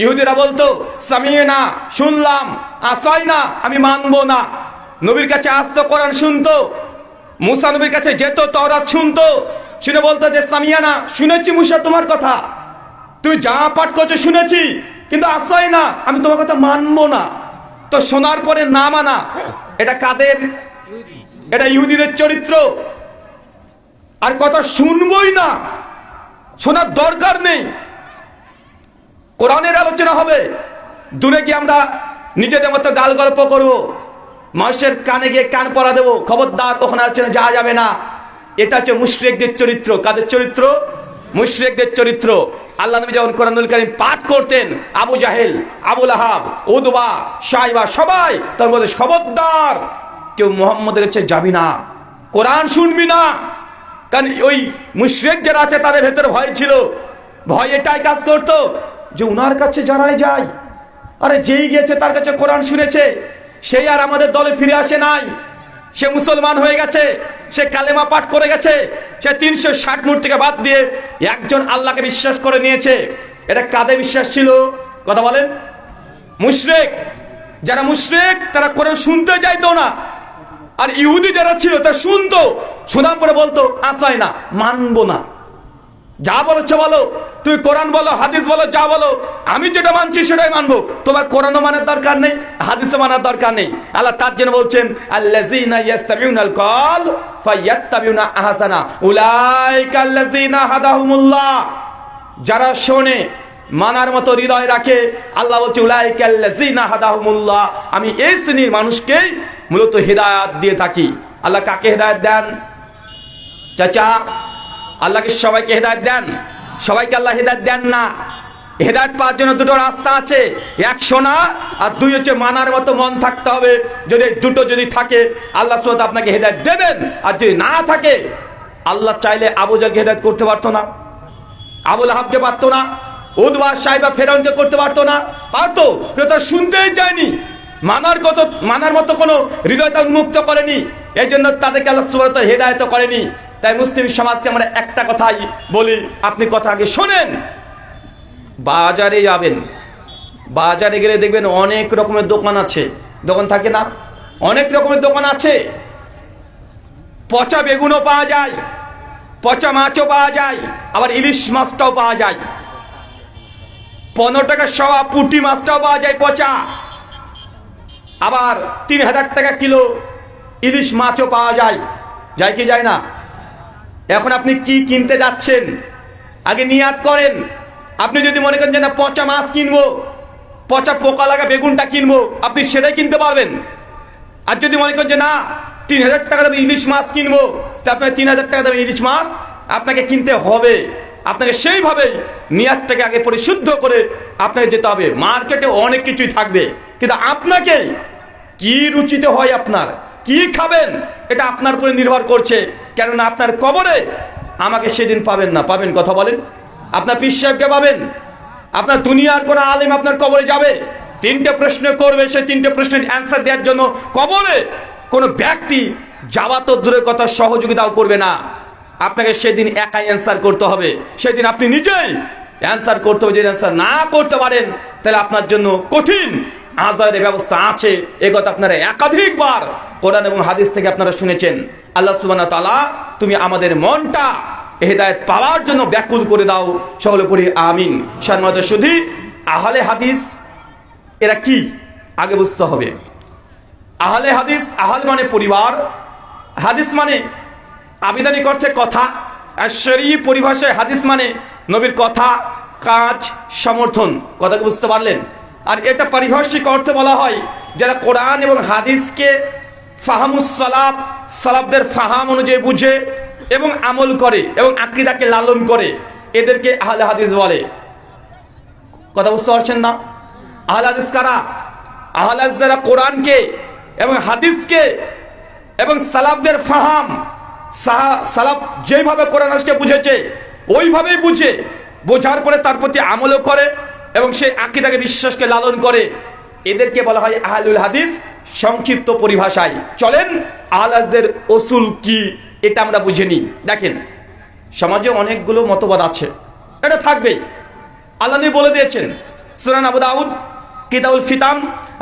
ইহুদিরা বলতো সামিনা, শুনলাম, আসাই না, আমি মানবো না। নবীর কাছে আসতো, কোরআন শুনতো, মুসা নবীর কাছে যেত, তাওরাত শুনতো, শুনে বলতো যে সামিয়ানা, শুনেছি মুসা তোমার কথা, তুমি যা পাঠ করছো শুনেছি, কিন্তু আসাই না, আমি তোমার কথা মানবো না। তো শোনার পরে না মানা, এটা কাদের? এটা ইহুদিদের চরিত্র। আর কথা শুনবই না, শোনার দরকার নেই। কোরআনের আলোচনা হবে, দূরে গিয়ে আমরা নিজেদের মতো গাল গল্প করবো, মানুষের কানে গিয়ে কান পরা দেবো, খবরদার ওখানে আলোচনা যাওয়া যাবে না। এটা হচ্ছে মুশরিকদের চরিত্র। কাদের চরিত্র? মুশরিকদের চরিত্র। আল্লাহ নবী যখন কোরআনুল কারীম পাঠ করতেন, আবু জাহেল, আবু লাহাব, উতবা, শাইবা সবাই তার মধ্যে, খবরদার কেউ মুহাম্মদের কাছে যাবি না, কোরআন শুনবি না। কারণ ওই মুশরিক যারা আছে তাদের ভেতরে ভয় ছিল। ভয় এটাই কাজ করতো যে উনার কাছে যারাই যায়, আরে যেই গেছে তার কাছে কোরআন শুনেছে, সেই আর আমাদের দলে ফিরে আসে নাই, সে মুসলমান হয়ে গেছে, সে কালেমা পাঠ করে গেছে, সে 360 মূর্তিকে বাদ দিয়ে একজন আল্লাহকে বিশ্বাস করে নিয়েছে। এটা কাদের বিশ্বাস ছিল? কথা বলেন। মুশরিক। যারা মুশরিক তারা কোরআন শুনতে চাইতো না। আর ইহুদি যারা ছিল তারা শুনতো, শোনার পরে বলতো আসাই না, মানবো না। যা বলছো বলো, তুমি কোরআন বলো, হাদিস বলো, যা বলো, আমি যেটা মানছি সেটাই মানবো, তোমার কোরআনও মানার দরকার নেই, হাদিসও মানার দরকার নেই। আল্লাহ তার জন্য বলছেন আল্লাযীনা ইয়াসতামিউনাল কওল ফায়াত্তাবিউনা আহসানা উলাইকা আল্লাযীনা হাদাহুমুল্লাহ, যারা শোনে মানার মতো হৃদয় রাখে, আল্লাহ বলছে উলাইকা আল্লাযীনা হাদাহুমুল্লাহ, আমি এই শ্রেণীর মানুষকেই মূলত হিদায়াত দিয়ে থাকি। আল্লাহ কাকে হিদায়াত দেন? চাচা, আল্লাহকে সবাইকে হেদায়েত দেন? সবাইকে আল্লাহ হেদায়েত দেন না। হেদায়েত পাওয়ার জন্য দুটো রাস্তা আছে, এক শোনা, আর 2 হচ্ছে মানার মতো মন থাকতে হবে। যদি দুটো যদি থাকে, আল্লাহ সুবহানাহু ওয়া তাআলা আপনাকে হেদায়েত দেবেন। আর যদি না থাকে, আল্লাহ চাইলে আবু জাহলকে হেদায়েত করতে পারতো না, আবু লাহাবকে পারতো না, উতবা, শাইবা, ফেরাউনকে করতে পারতো না? পারতো, কিন্তু তারা শুনতেই চায়নি, মানার মতো কোনো হৃদয়টা উন্মুক্ত করেনি। এই জন্য তাদেরকে আল্লাহ সুবহানাহু ওয়া তাআলা হেদায়েত করেনি। তাই মুসলিম সমাজকে আমরা একটা কথাই বলি, আপনি কথা আগে শোনেন। বাজারে যাবেন, বাজারে গেলে দেখবেন অনেক রকমের দোকান আছে, দোকান থাকে না? অনেক রকমের দোকান আছে। পচা বেগুনও পাওয়া যায়, পচা মাছও পাওয়া যায়, আবার ইলিশ মাছটাও পাওয়া যায়। 15 টাকা সওয়া পুঁটি মাছটাও পাওয়া যায় পচা, আবার 3000 টাকা কিলো ইলিশ মাছও পাওয়া যায়। যায় কি যায় না? এখন আপনি কি কিনতে যাচ্ছেন আগে নিয়াত করেন। আপনি যদি মনে করেন যে না পচা মাছ কিনবো, পচা পোকা লাগা বেগুনটা কিনবো, আপনি সেটাই কিনতে পারবেন। আর যদি মনে করেন যে না 3000 টাকা দামে ইলিশ মাছ কিনবো, তা আপনার 3000 টাকা দামে ইলিশ মাছ আপনাকে কিনতে হবে। আপনাকে সেইভাবেই নিয়াতটাকে আগে পরিশুদ্ধ করে আপনাকে যেতে হবে। মার্কেটে অনেক কিছুই থাকবে, কিন্তু আপনাকে কি রুচিতে হয়, আপনার কি খাবেন, এটা আপনার উপরে নির্ভর করছে। কেননা আপনার কবরে আমাকে সেদিন পাবেন না। পাবেন? কথা বলেন। আপনার পীর সাহেবকে পাবেন, আপনার দুনিয়ার কোন আলেম আপনার কবরে যাবে, তিনটে প্রশ্ন করবে, সেই তিনটে প্রশ্নের অ্যান্সার দেওয়ার জন্য কবরে কোনো ব্যক্তি যাওয়া তো দূরের কথা, সহযোগিতাও করবে না। আপনাকে সেদিন একাই অ্যান্সার করতে হবে, সেদিন আপনি নিজেই অ্যান্সার করতে হবে। যদি অ্যান্সার না করতে পারেন তাহলে আপনার জন্য কঠিন আযাবের ব্যবস্থা আছে। এ কথা আপনারা একাধিকবার কোরআন এবং হাদিস থেকে আপনারা শুনেছেন। আল্লাহ সুবহানাহু ওয়া তাআলা তুমি আমাদের মনটা হেদায়েত পাওয়ার জন্য ব্যাকুল করে দাও। সকলে পড়ি আমিন। সম্মানিত সুধী, আহলে হাদিস এরা কি আগে বুঝতে হবে। আহলে হাদিস, আহল মানে পরিবার, হাদিস মানে আবিধানিক অর্থে কথা, আর শরীয়ী পরিভাষায় হাদিস মানে নবীর কথা, কাজ, সমর্থন। কথাকে বুঝতে পারলেন? আর এটা পারিভাষিক অর্থে বলা হয় যারা কোরআন এবং হাদিসকে ফাহামুস সালাফ, সালাফদের ফাহাম অনুযায়ী বুঝে এবং আমল করে এবং আকীদাকে লালন করে, এদেরকে আহলে হাদিস বলে। কথা বুঝতে পারছেন না? আহলে হাদিস কারা? আহলে হাদিস যারা কোরআনকে এবং হাদিসকে এবং সালাফদের ফাহাম, সালাফ যেভাবে কোরআন হাদিসকে বুঝেছে ওইভাবেই বুঝে, বোঝার পরে তার প্রতি আমলও করে এবং সেই আকীদাকে, বিশ্বাসকে লালন করে, এদেরকে বলা হয় আহলুল হাদিস। সংক্ষিপ্ত পরিভাষায় চলেন আহলে হাদিসদের উসুল কি এটা আমরা বুঝে নিই। দেখেন, সমাজে অনেকগুলো মতবাদ আছে, এটা থাকবেই। আল্লাহ নবী বলে দিয়েছেন, সুনান আবু দাউদ কিতাবুল ফিতান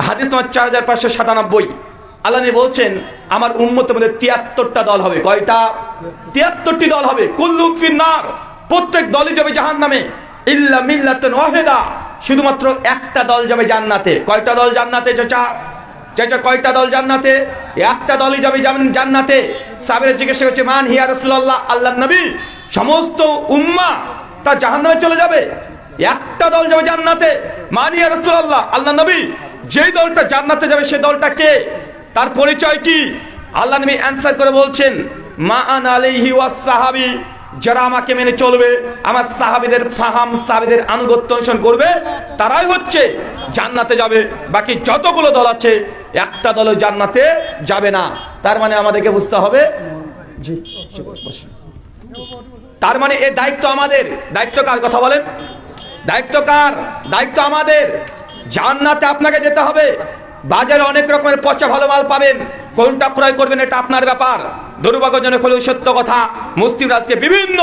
হাদিস নম্বর 4597, আল্লাহ নবী বলছেন আমার উম্মতের মধ্যে 73টা দল হবে। কয়টা? 73টি দল হবে। কুল্লুম ফিন্নার, প্রত্যেক দলই যাবে জাহান্নামে, ইল্লা মিল্লাতুন ওয়াহিদা, শুধুমাত্র একটা দল যাবে জান্নাতে। কয়টা দল জান্নাতে চাচা? চাচা কয়টা দল জান্নাতে? একটা দলই যাবে জান্নাতে। সাহাবীরা জিজ্ঞাসা করছে মান হিয়া রাসূলুল্লাহ, আল্লাহর নবী সমস্ত উম্মাহ তা জাহান্নামে চলে যাবে, একটা দল যাবে জান্নাতে। মান হিয়া রাসূলুল্লাহ, আল্লাহর নবী যেই দলটা জান্নাতে যাবে সেই দলটা কে, তার পরিচয় কি? আল্লাহ নবী অ্যানসার করে বলছেন মা আনা আলাইহি ওয়াস সাহাবী, যারা আমাকে মেনে চলবে, আমার সাহাবীদের ফাহাম, সাহাবীদের আনুগত্য অনুসরণ করবে, তারাই হচ্ছে জান্নাতে যাবে। বাকি যতগুলো দল আছে একটা দলও জান্নাতে যাবে না। তার মানে আমাদেরকে বুঝতে হবে, তার মানে এই দায়িত্ব আমাদের। দায়িত্ব কার? কথা বলেন। দায়িত্ব কার? দায়িত্ব আমাদের। জান্নাতে আপনাকে যেতে হবে। বাজারে অনেক রকমের পচা ভালো মাল পাবেন, কোনটা ক্রয় করবেন এটা আপনার ব্যাপার। দুর্ভাগ্যজনক হলেও সত্য কথা, মুসলিমরা আজকে বিভিন্ন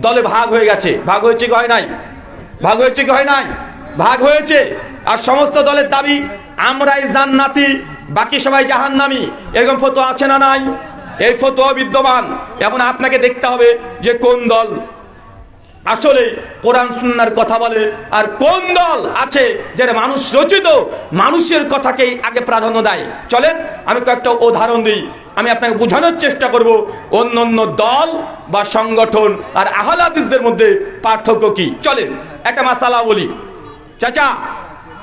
দলে ভাগ হয়ে গেছে। ভাগ হয়েছে কি হয় নাই? ভাগ হয়েছে কি হয় নাই? ভাগ হয়েছে। আর সমস্ত দলের দাবি আমরাই জান্নাতি, বাকি সবাই জাহান্নামী। এরকম ফতোয়া আছে না নাই? এই ফতোয়া বিদ্যমান। এখন আপনাকে দেখতে হবে যে কোন দল আসলে কোরআন সুন্নাহর কথা বলে আর কোন দল আছে যারা মানুষ রচিত মানুষের কথাকেই আগে প্রাধান্য দেয়। চলেন আমি কয়েকটা উদাহরণ দিই, আমি আপনাকে বোঝানোর চেষ্টা করব অন্য অন্য দল বা সংগঠন আর আহলে হাদিসদের মধ্যে পার্থক্য কি। চলেন একটা মাসালা বলি। চাচা,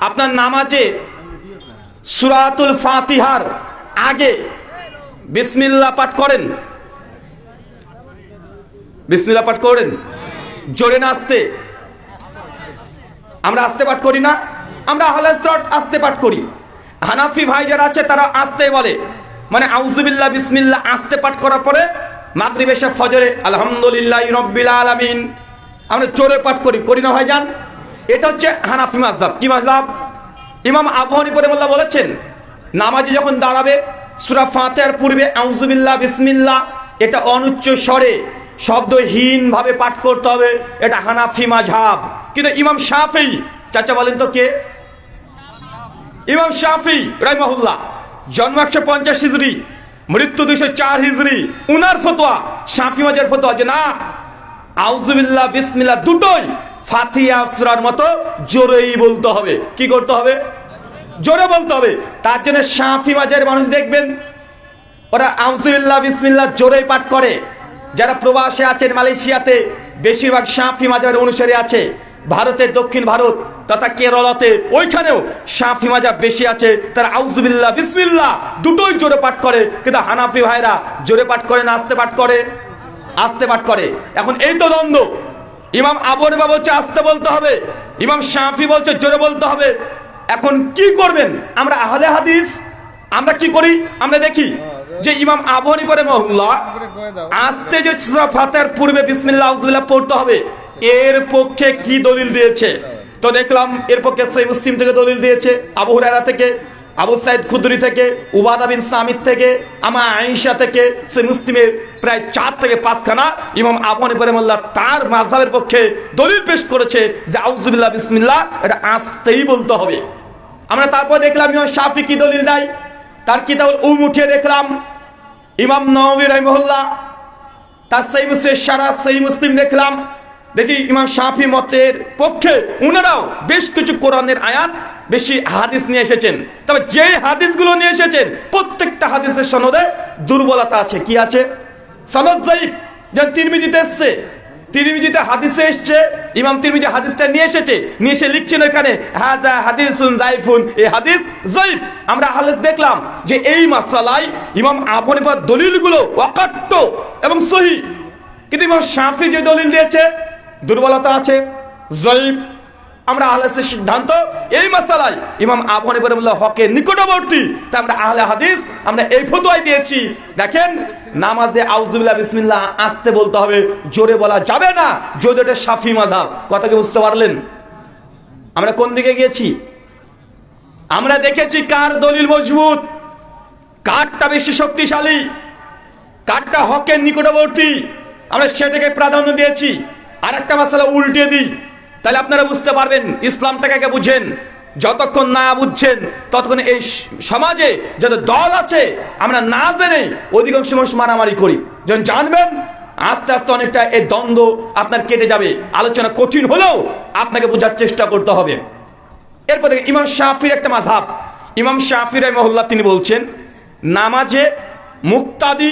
আপনার নামাজে সূরাতুল ফাতিহার আগে বিসমিল্লাহ পাঠ করেন? বিসমিল্লাহ পাঠ করেন? জোরে না আস্তে? আমরা আস্তে পাঠ করি না? আমরা আহলে হাদিস আস্তে পাঠ করি। হানাফি ভাই যারা আছে তারা আস্তে বলে, মানে আউযুবিল্লাহ বিসমিল্লাহ আস্তে পাঠ করার পরে মাগরিব এশা ফজরে আলহামদুলিল্লাহি রাব্বিল আলামিন আমরা জোরে পাঠ করি, করি না ভাইজান? এটা হচ্ছে হানাফি মাযহাব। কি মাযহাব? ইমাম আবু হানিফা রাহিমাহুল্লাহ বলেছেন নামাজে যখন দাঁড়াবে সূরা ফাতিহার পূর্বে আউযুবিল্লাহ বিসমিল্লাহ এটা অনুচ্চ স্বরে শব্দহীন ভাবে পাঠ করতে হবে, এটা হানাফি মাযহাব। কিন্তু ইমাম শাফিঈ, চাচা বলেন তো কে? ইমাম শাফিঈ রাহিমাহুল্লাহ, জন্ম 150 হিজরি, মৃত্যু 204 হিজরি। উনার ফতোয়া, শাফিঈ মাযহাবের ফতোয়া যে না, আউযুবিল্লাহ বিসমিল্লাহ দুটোই ফাতিহা সূরার মতো জোরেই বলতে হবে। কি করতে হবে? জোরে বলতে হবে। তার জন্য শাফিঈ মাযহাবের মানুষ দেখবেন ওরা আউযুবিল্লাহ বিসমিল্লাহ জোরেই পাঠ করে। যারা প্রবাসে আছেন মালয়েশিয়াতে বেশিরভাগ শাফিঈ মাযহাবের অনুসারী আছে। ভারতের দক্ষিণ ভারত তথা কেরলাতে ওইখানেও শাফিঈ মাযহাব বেশি আছে, তারা আউযুবিল্লাহ বিসমিল্লাহ দুটোই জোরে পাঠ করে। কিন্তু হানাফি ভাইরা জোরে পাঠ করে না আস্তে পাঠ করে? আস্তে পাঠ করে। এখন এই তো দ্বন্দ্ব। ইমাম আবু হানিফা বলছে আস্তে বলতে হবে, ইমাম শাফিঈ বলছে জোরে বলতে হবে। এখন কি করবেন? আমরা আহলে হাদিস আমরা কি করি? আমরা দেখি যে ইমাম আবু হানিফা রাহিমাহুল্লাহ আস্তে যে সূরা ফাতিহার পূর্বে বিসমিল্লাহ আউযুবিল্লাহ পড়তে হবে, এর পক্ষে কি দলিল দিয়েছে? তো দেখলাম এর পক্ষে সহিহ মুসলিম থেকে দলিল দিয়েছে, আবু হুরায়রা থেকে, আবু সাইদ খুদরি থেকে, উবাদা বিন সামিত থেকে, আমা আয়েশা থেকে, সহিহ মুসলিমের প্রায় 4 থেকে 5 খানা ইমাম আবু হানিফা রাহিমাহুল্লাহ তার মাযহাবের পক্ষে দলিল পেশ করেছে যে আউযুবিল্লাহ বিসমিল্লাহ এটা আস্তেই বলতে হবে। আমরা তারপর দেখলাম ইমাম শাফি কি দলিল দেয়, তার কিতাবুল উম উঠিয়ে দেখলাম ইমাম নাওয়াবী রাহিমাহুল্লাহ তার সহিহ মুসলিমের শারহ সহিহ মুসলিম দেখলাম, দেখি ইমাম শাফি মতের পক্ষে উনারাও বেশ কিছু কোরআনের আয়াত বেশি হাদিস নিয়ে এসেছেন। তবে যে হাদিসগুলো নিয়ে এসেছেন প্রত্যেকটা হাদিসের সনদে দুর্বলতা আছে। কি আছে? সনদ যায়িফ। যেমন তিরমিজিতে এসছে, তিরমিজিতে হাদিসে এসছে, ইমাম তিরমিজি হাদিসটা নিয়ে এসেছে, নিয়ে এসে লিখছেন এখানে হাযা হাদিসুন যায়িফুন, এই হাদিস যায়িফ। আমরা হাদিস দেখলাম যে এই মাসালায় ইমাম আবু হানিফার দলিলগুলো ওয়াকাট্ট এবং সহিহ, কিন্তু ইমাম শাফি যে দলিল দিয়েছে দুর্বলতা আছে, যায়িফ। আমরা আহলের সিদ্ধান্ত এই মাসালায় ইমাম আবু হানিফা রাহিমাহুল্লাহ হকের নিকটবর্তী, তাই আমরা আহলে হাদিস আমরা এই ফতোয়া দিয়েছি। দেখেন নামাজে আউযুবিল্লাহ বিসমিল্লাহ আস্তে বলতে হবে, জোরে বলা যাবে না, যদি এটা শাফি মাযহাব। কথা কি বুঝতে পারলেন? আমরা কোন দিকে গিয়েছি? আমরা দেখেছি কার দলিল মজবুত, কারটা বেশি শক্তিশালী, কারটা হকের নিকটবর্তী, আমরা সেটাকে প্রাধান্য দিয়েছি। আর একটা মাসালা উল্টে দিই, তাহলে আপনারা বুঝতে পারবেন ইসলামটাকে বুঝেন। যতক্ষণ না বুঝছেন ততক্ষণ এই সমাজে যত দল আছে আমরা না জেনে অধিকাংশ মানুষ মারামারি করি। যখন জানবেন আস্তে আস্তে অনেকটা এই দ্বন্দ্ব আপনার কেটে যাবে। আলোচনা কঠিন হলেও আপনাকে বোঝার চেষ্টা করতে হবে। এরপর থেকে ইমাম শাফির একটা মাযহাব, ইমাম শাফি রাহিমাহুল্লাহ তিনি বলছেন নামাজে মুক্তাদি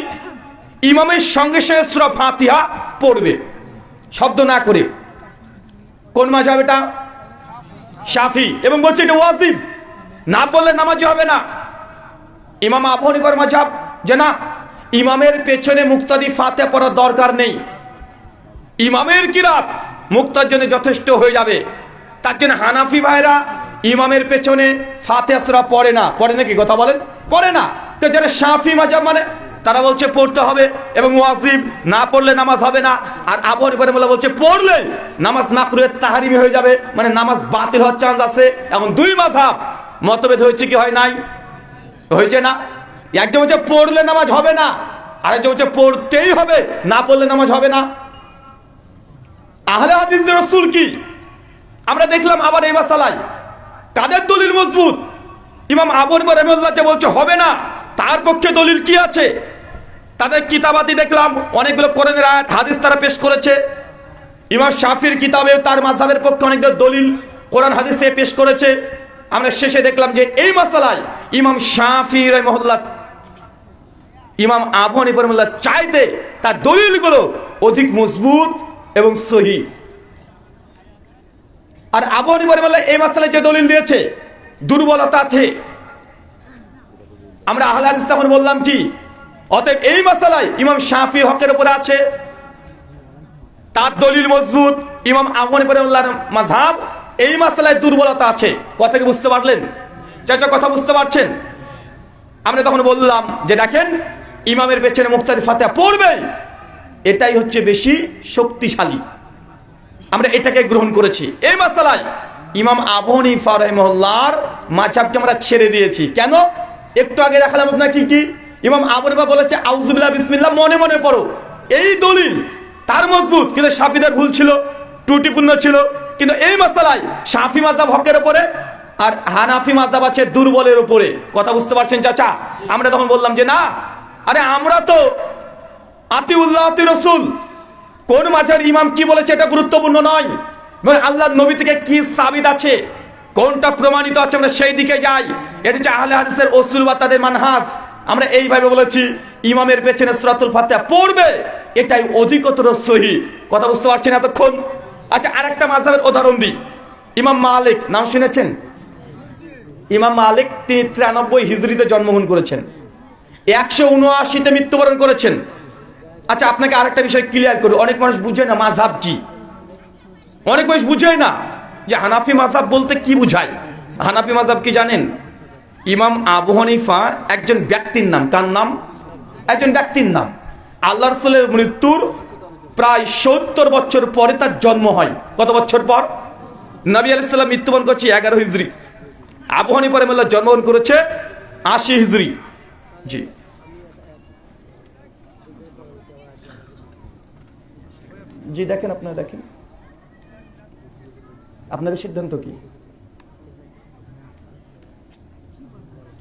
ইমামের সঙ্গে সঙ্গে সূরা ফাতিহা পড়বে শব্দ না করে। কোন মাযহাব এটা? শাফি। এবং বলছে এটা ওয়াজিব, না পড়লে নামাজই হবে না। ইমাম আবু হানিফার মাযহাব যে না, ইমামের পেছনে মুক্তাদি ফাতিহা পড়ার দরকার নেই, ইমামের কিরাত মুক্তার জন্য যথেষ্ট হয়ে যাবে। তার জন্য হানাফি ভাইরা ইমামের পেছনে ফাতিহা সূরা পড়ে না। পড়ে নাকি? কথা বলেন, পড়ে না। তো যারা শাফি মাযহাব মানে তারা বলছে পড়তে হবে এবং ওয়াজিব, না পড়লে নামাজ হবে না। আর আবু হানিফা রাহিমাহুল্লাহ বলছে পড়লে নামাজ মাকরুহে তাহরিমি হয়ে যাবে, মানে নামাজ বাতিল হওয়ার চান্স আছে। এখন দুই মাযহাব মতভেদ হয়েছে কি হয় নাই? হয়েছে না? একজন বলছে পড়লে নামাজ হবে না, আরেকজন বলছে পড়তেই হবে, না পড়লে নামাজ হবে না। আহলে হাদিসদের রাসূল কি? আমরা দেখলাম আবার এই মাসালায় কাদের দলিল মজবুত? ইমাম আবু হানিফা রাহিমাহুল্লাহ যে বলছে হবে না, তার পক্ষে দলিল কি আছে? তাদের কিতাবাতি দেখলাম অনেকগুলো কোরআনের আয়াত হাদিস তারা পেশ করেছে। ইমাম শাফির কিতাবে তার মাযহাবের পক্ষে অনেকগুলো দলিল কোরআন হাদিসে পেশ করেছে। আমরা শেষে দেখলাম যে এই মাসালায় ইমাম শাফি রাহিমাহুল্লাহ ইমাম আবু হানিফা রাহিমাহুল্লাহ চাইতে তার দলিলগুলো অধিক মজবুত এবং সহিহ। আর আবু হানিফা রাহিমাহুল্লাহ এই মাসালায় যে দলিল দিয়েছে দুর্বলতা আছে। আমরা আহলে হাদিস তখন বললাম কি, অতএব এই মাসালায় ইমাম শাফি হকের উপরে আছে, তার দলিল মজবুত। ইমাম আবু হানিফা রাহিমাহুল্লাহর মাযহাব এই মাসালায় দুর্বলতা আছে। কথা কি বুঝতে পারলেন? চাচা কথা বুঝতে পারছেন? আমরা তখন বললাম যে দেখেন ইমামের পেছনে মুক্তাদি ফাতিহা পড়বে, এটাই হচ্ছে বেশি শক্তিশালী। আমরা এটাকে গ্রহণ করেছি। এই মাসালায় ইমাম আবু হানিফা রাহিমাহুল্লাহর মাযহাবকে আমরা ছেড়ে দিয়েছি। কেন? একটু আগে দেখালাম আপনাকে কি ইমাম আবু হানিফা বলেছে আউযুবিল্লাহ বিসমিল্লাহ মনে মনে পড়ো, এই দলিল তার মজবুত, কিন্তু শাফিদের ভুল ছিল, ত্রুটিপূর্ণ ছিল। কিন্তু এই মাসালায় শাফি মাযহাব হকের উপরে আর হানাফি মাযহাব আছে দুর্বলের উপরে। কথা বুঝতে পারছেন চাচা? আমরা তখন বললাম যে না, আরে আমরা তো আতিউল্লাহ আতি রাসূল, কোন মাযহাবের ইমাম কি বলেছে এটা গুরুত্বপূর্ণ নয়, আল্লাহর নবী থেকে কি সাবিত আছে, কোনটা প্রমাণিত আছে আমরা সেই দিকে যাই। এটা হচ্ছে আহলে হাদিসের উসুল বা তাদের মানহাজ। আমরা এইভাবে বলেছি ইমামের পেছনে সূরাতুল ফাতিহা পড়বে, এটাই অধিকতর সহিহ। কথা বুঝতে পারছেন এতক্ষণ? আচ্ছা আরেকটা মাযহাবের উদাহরণ দিই। ইমাম মালিক নাম শুনেছেন? ইমাম মালিক 93 হিজরিতে জন্মগ্রহণ করেছেন, 179তে মৃত্যুবরণ করেছেন। আচ্ছা আপনাকে আরেকটা বিষয় ক্লিয়ার করি, অনেক মানুষ বুঝে না মাযহাব কি, অনেক মানুষ বুঝে না যে হানাফি মাযহাব বলতে কি বুঝায়। হানাফি মাযহাব কি জানেন? ইমাম আবু হানিফা একজন ব্যক্তির নাম। কার নাম? একজন ব্যক্তির নাম। আল্লাহ রাসূলের মৃত্যুর প্রায় 70 বছর পরে তার জন্ম হয়। কত বছর পর? নবী আলাইহিস সালাম মৃত্যুবরণ করছে 11 হিজরি, আবু হানিফা রাহিমাহুল্লাহ জন্মগ্রহণ করেছে 80 হিজরি। জি, জি দেখেন, আপনারা দেখেন, আপনাদের সিদ্ধান্ত কি?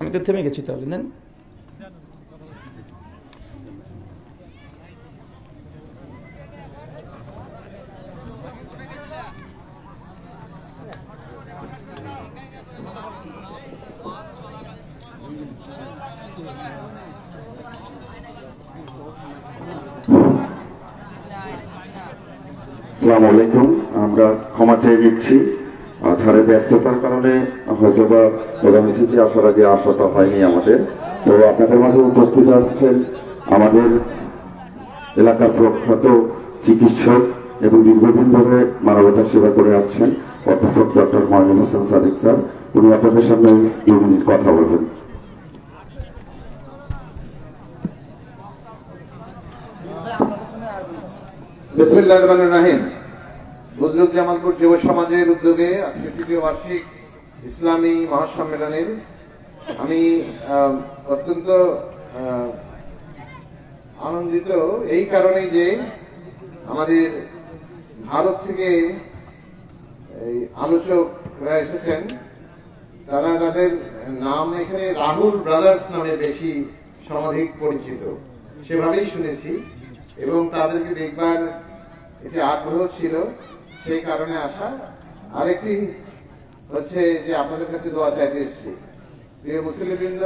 আমি তো থেমে গেছি তাহলে। নেন, আসসালামু আলাইকুম। আমরা ক্ষমা চেয়ে নিচ্ছি, ছাড়ের ব্যস্ততার কারণে হয়তো বা প্রোগ্রামে থেকে আসার আগে আসাটা হয়নি আমাদের। তো আপনাদের মাঝে উপস্থিত আছেন আমাদের এলাকার প্রখ্যাত চিকিৎসক এবং দীর্ঘদিন ধরে মানবতার সেবা করে আসছেন অধ্যাপক ডক্টর মঈনুল হাসান সাদিক স্যার। উনি আপনাদের সামনে 2 মিনিট কথা বলবেন। বিসমিল্লাহির রহমানির রহিম। বুজরুক জামালপুর যুব সমাজের উদ্যোগে আজকে 3য় বার্ষিক ইসলামী মহাসম্মেলনের আমি অত্যন্ত আনন্দিত এই কারণে যে আমাদের ভারত থেকে এই আলোচকরা এসেছেন, তারা তাদের নাম এখানে রাহুল ব্রাদার্স নামে বেশি সমাধিক পরিচিত, সেভাবেই শুনেছি এবং তাদেরকে দেখবার একটি আগ্রহ ছিল, সেই কারণে আসা। আরেকটি হচ্ছে যে আপনাদের কাছে দোয়া চাইতে এসেছি। প্রিয় মুসলিমবৃন্দ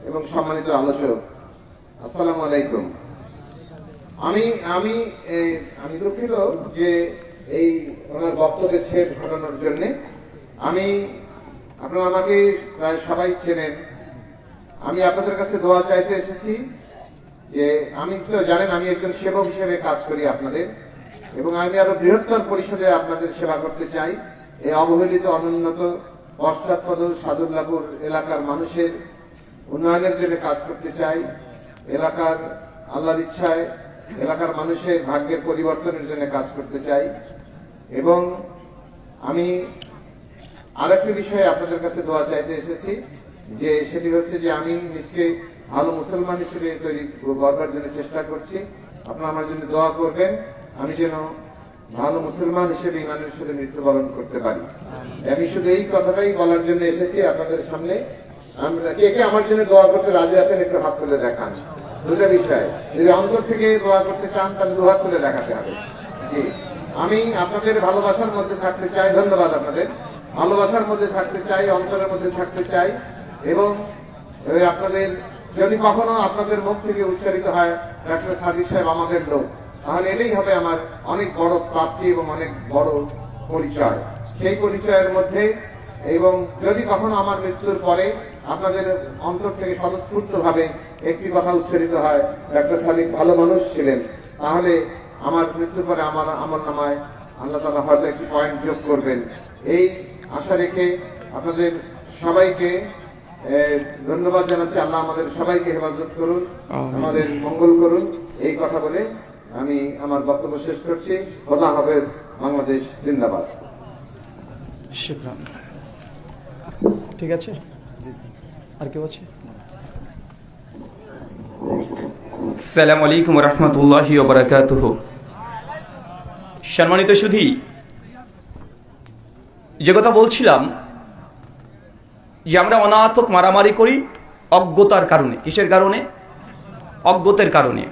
এবং সম্মানিত আলোচক, আসসালামু আলাইকুম। আমি আমি আমি দুঃখিত যে এই ওনার বক্তব্যের ছেদ ঘটানোর জন্য। আপনারা আমাকে প্রায় সবাই চেনেন। আমি আপনাদের কাছে দোয়া চাইতে এসেছি যে আমি তো জানেন আমি একজন সেবক হিসেবে কাজ করি আপনাদের, এবং আমি আরো বৃহত্তর পরিষদে আপনাদের সেবা করতে চাই। এই অবহেলিত, অনুন্নত, পশ্চাৎপদ সাদুল্লাপুর এলাকার মানুষের উন্নয়নের জন্য কাজ করতে চাই। এলাকার আল্লাহর ইচ্ছায় এলাকার মানুষের ভাগ্যের পরিবর্তনের জন্য কাজ করতে চাই। এবং আমি আরেকটি বিষয়ে আপনাদের কাছে দোয়া চাইতে এসেছি, যে সেটি হচ্ছে যে আমি নিজকে ভালো মুসলমান হিসেবে তৈরি করবার জন্য চেষ্টা করছি। আপনারা আমার জন্য দোয়া করবেন, আমি যেন ভালো মুসলমান হিসেবে ইমানের সাথে মৃত্যুবরণ করতে পারি। আমি শুধু এই কথাটাই বলার জন্য এসেছি আপনাদের সামনে। আমরা কে কে আমার জন্য দোয়া করতে রাজি আছেন একটু হাত তুলে দেখান। দুটো বিষয়, যদি অন্তর থেকে দোয়া করতে চান তাহলে 2 হাত তুলে দেখাতে হবে। জি, আমি আপনাদের ভালোবাসার মধ্যে থাকতে চাই। ধন্যবাদ। আপনাদের ভালোবাসার মধ্যে থাকতে চাই, অন্তরের মধ্যে থাকতে চাই। এবং আপনাদের যদি কখনো আপনাদের মুখ থেকে উচ্চারিত হয় ডক্টর সাদিক সাহেব আমাদের লোক, তাহলে এটাই হবে আমার অনেক বড় প্রাপ্তি এবং অনেক বড় পরিচয়। সেই পরিচয়ের মধ্যে, এবং যদি কখনো আমার মৃত্যুর পরে আপনাদের অন্তর থেকে স্বতঃস্ফূর্ত ভাবে একটি কথা উচ্চারিত হয় ডক্টর সাদিক ভালো মানুষ ছিলেন, তাহলে আমার মৃত্যুর পরে আমার আমলনামায় আল্লাহ তাআলা হয়তো একটি পয়েন্ট যোগ করবেন। এই আশা রেখে আপনাদের সবাইকে ধন্যবাদ জানাচ্ছি। আল্লাহ আমাদের সবাইকে হেফাজত করুন, আমাদের মঙ্গল করুন। এই কথা বলে আমি আমার বক্তব্য শেষ করছি। খোদা হাফেজ। বাংলাদেশ জিন্দাবাদ। শুকরান। ঠিক আছে, আর কেউ আছে? আসসালামু আলাইকুম ওয়া রাহমাতুল্লাহি ওয়া বারাকাতুহু। সম্মানিত সুধী, যে কথা বলছিলাম যে আমরা অনাথক মারামারি করি অজ্ঞতার কারণে। কিসের কারণে? অজ্ঞতার কারণে।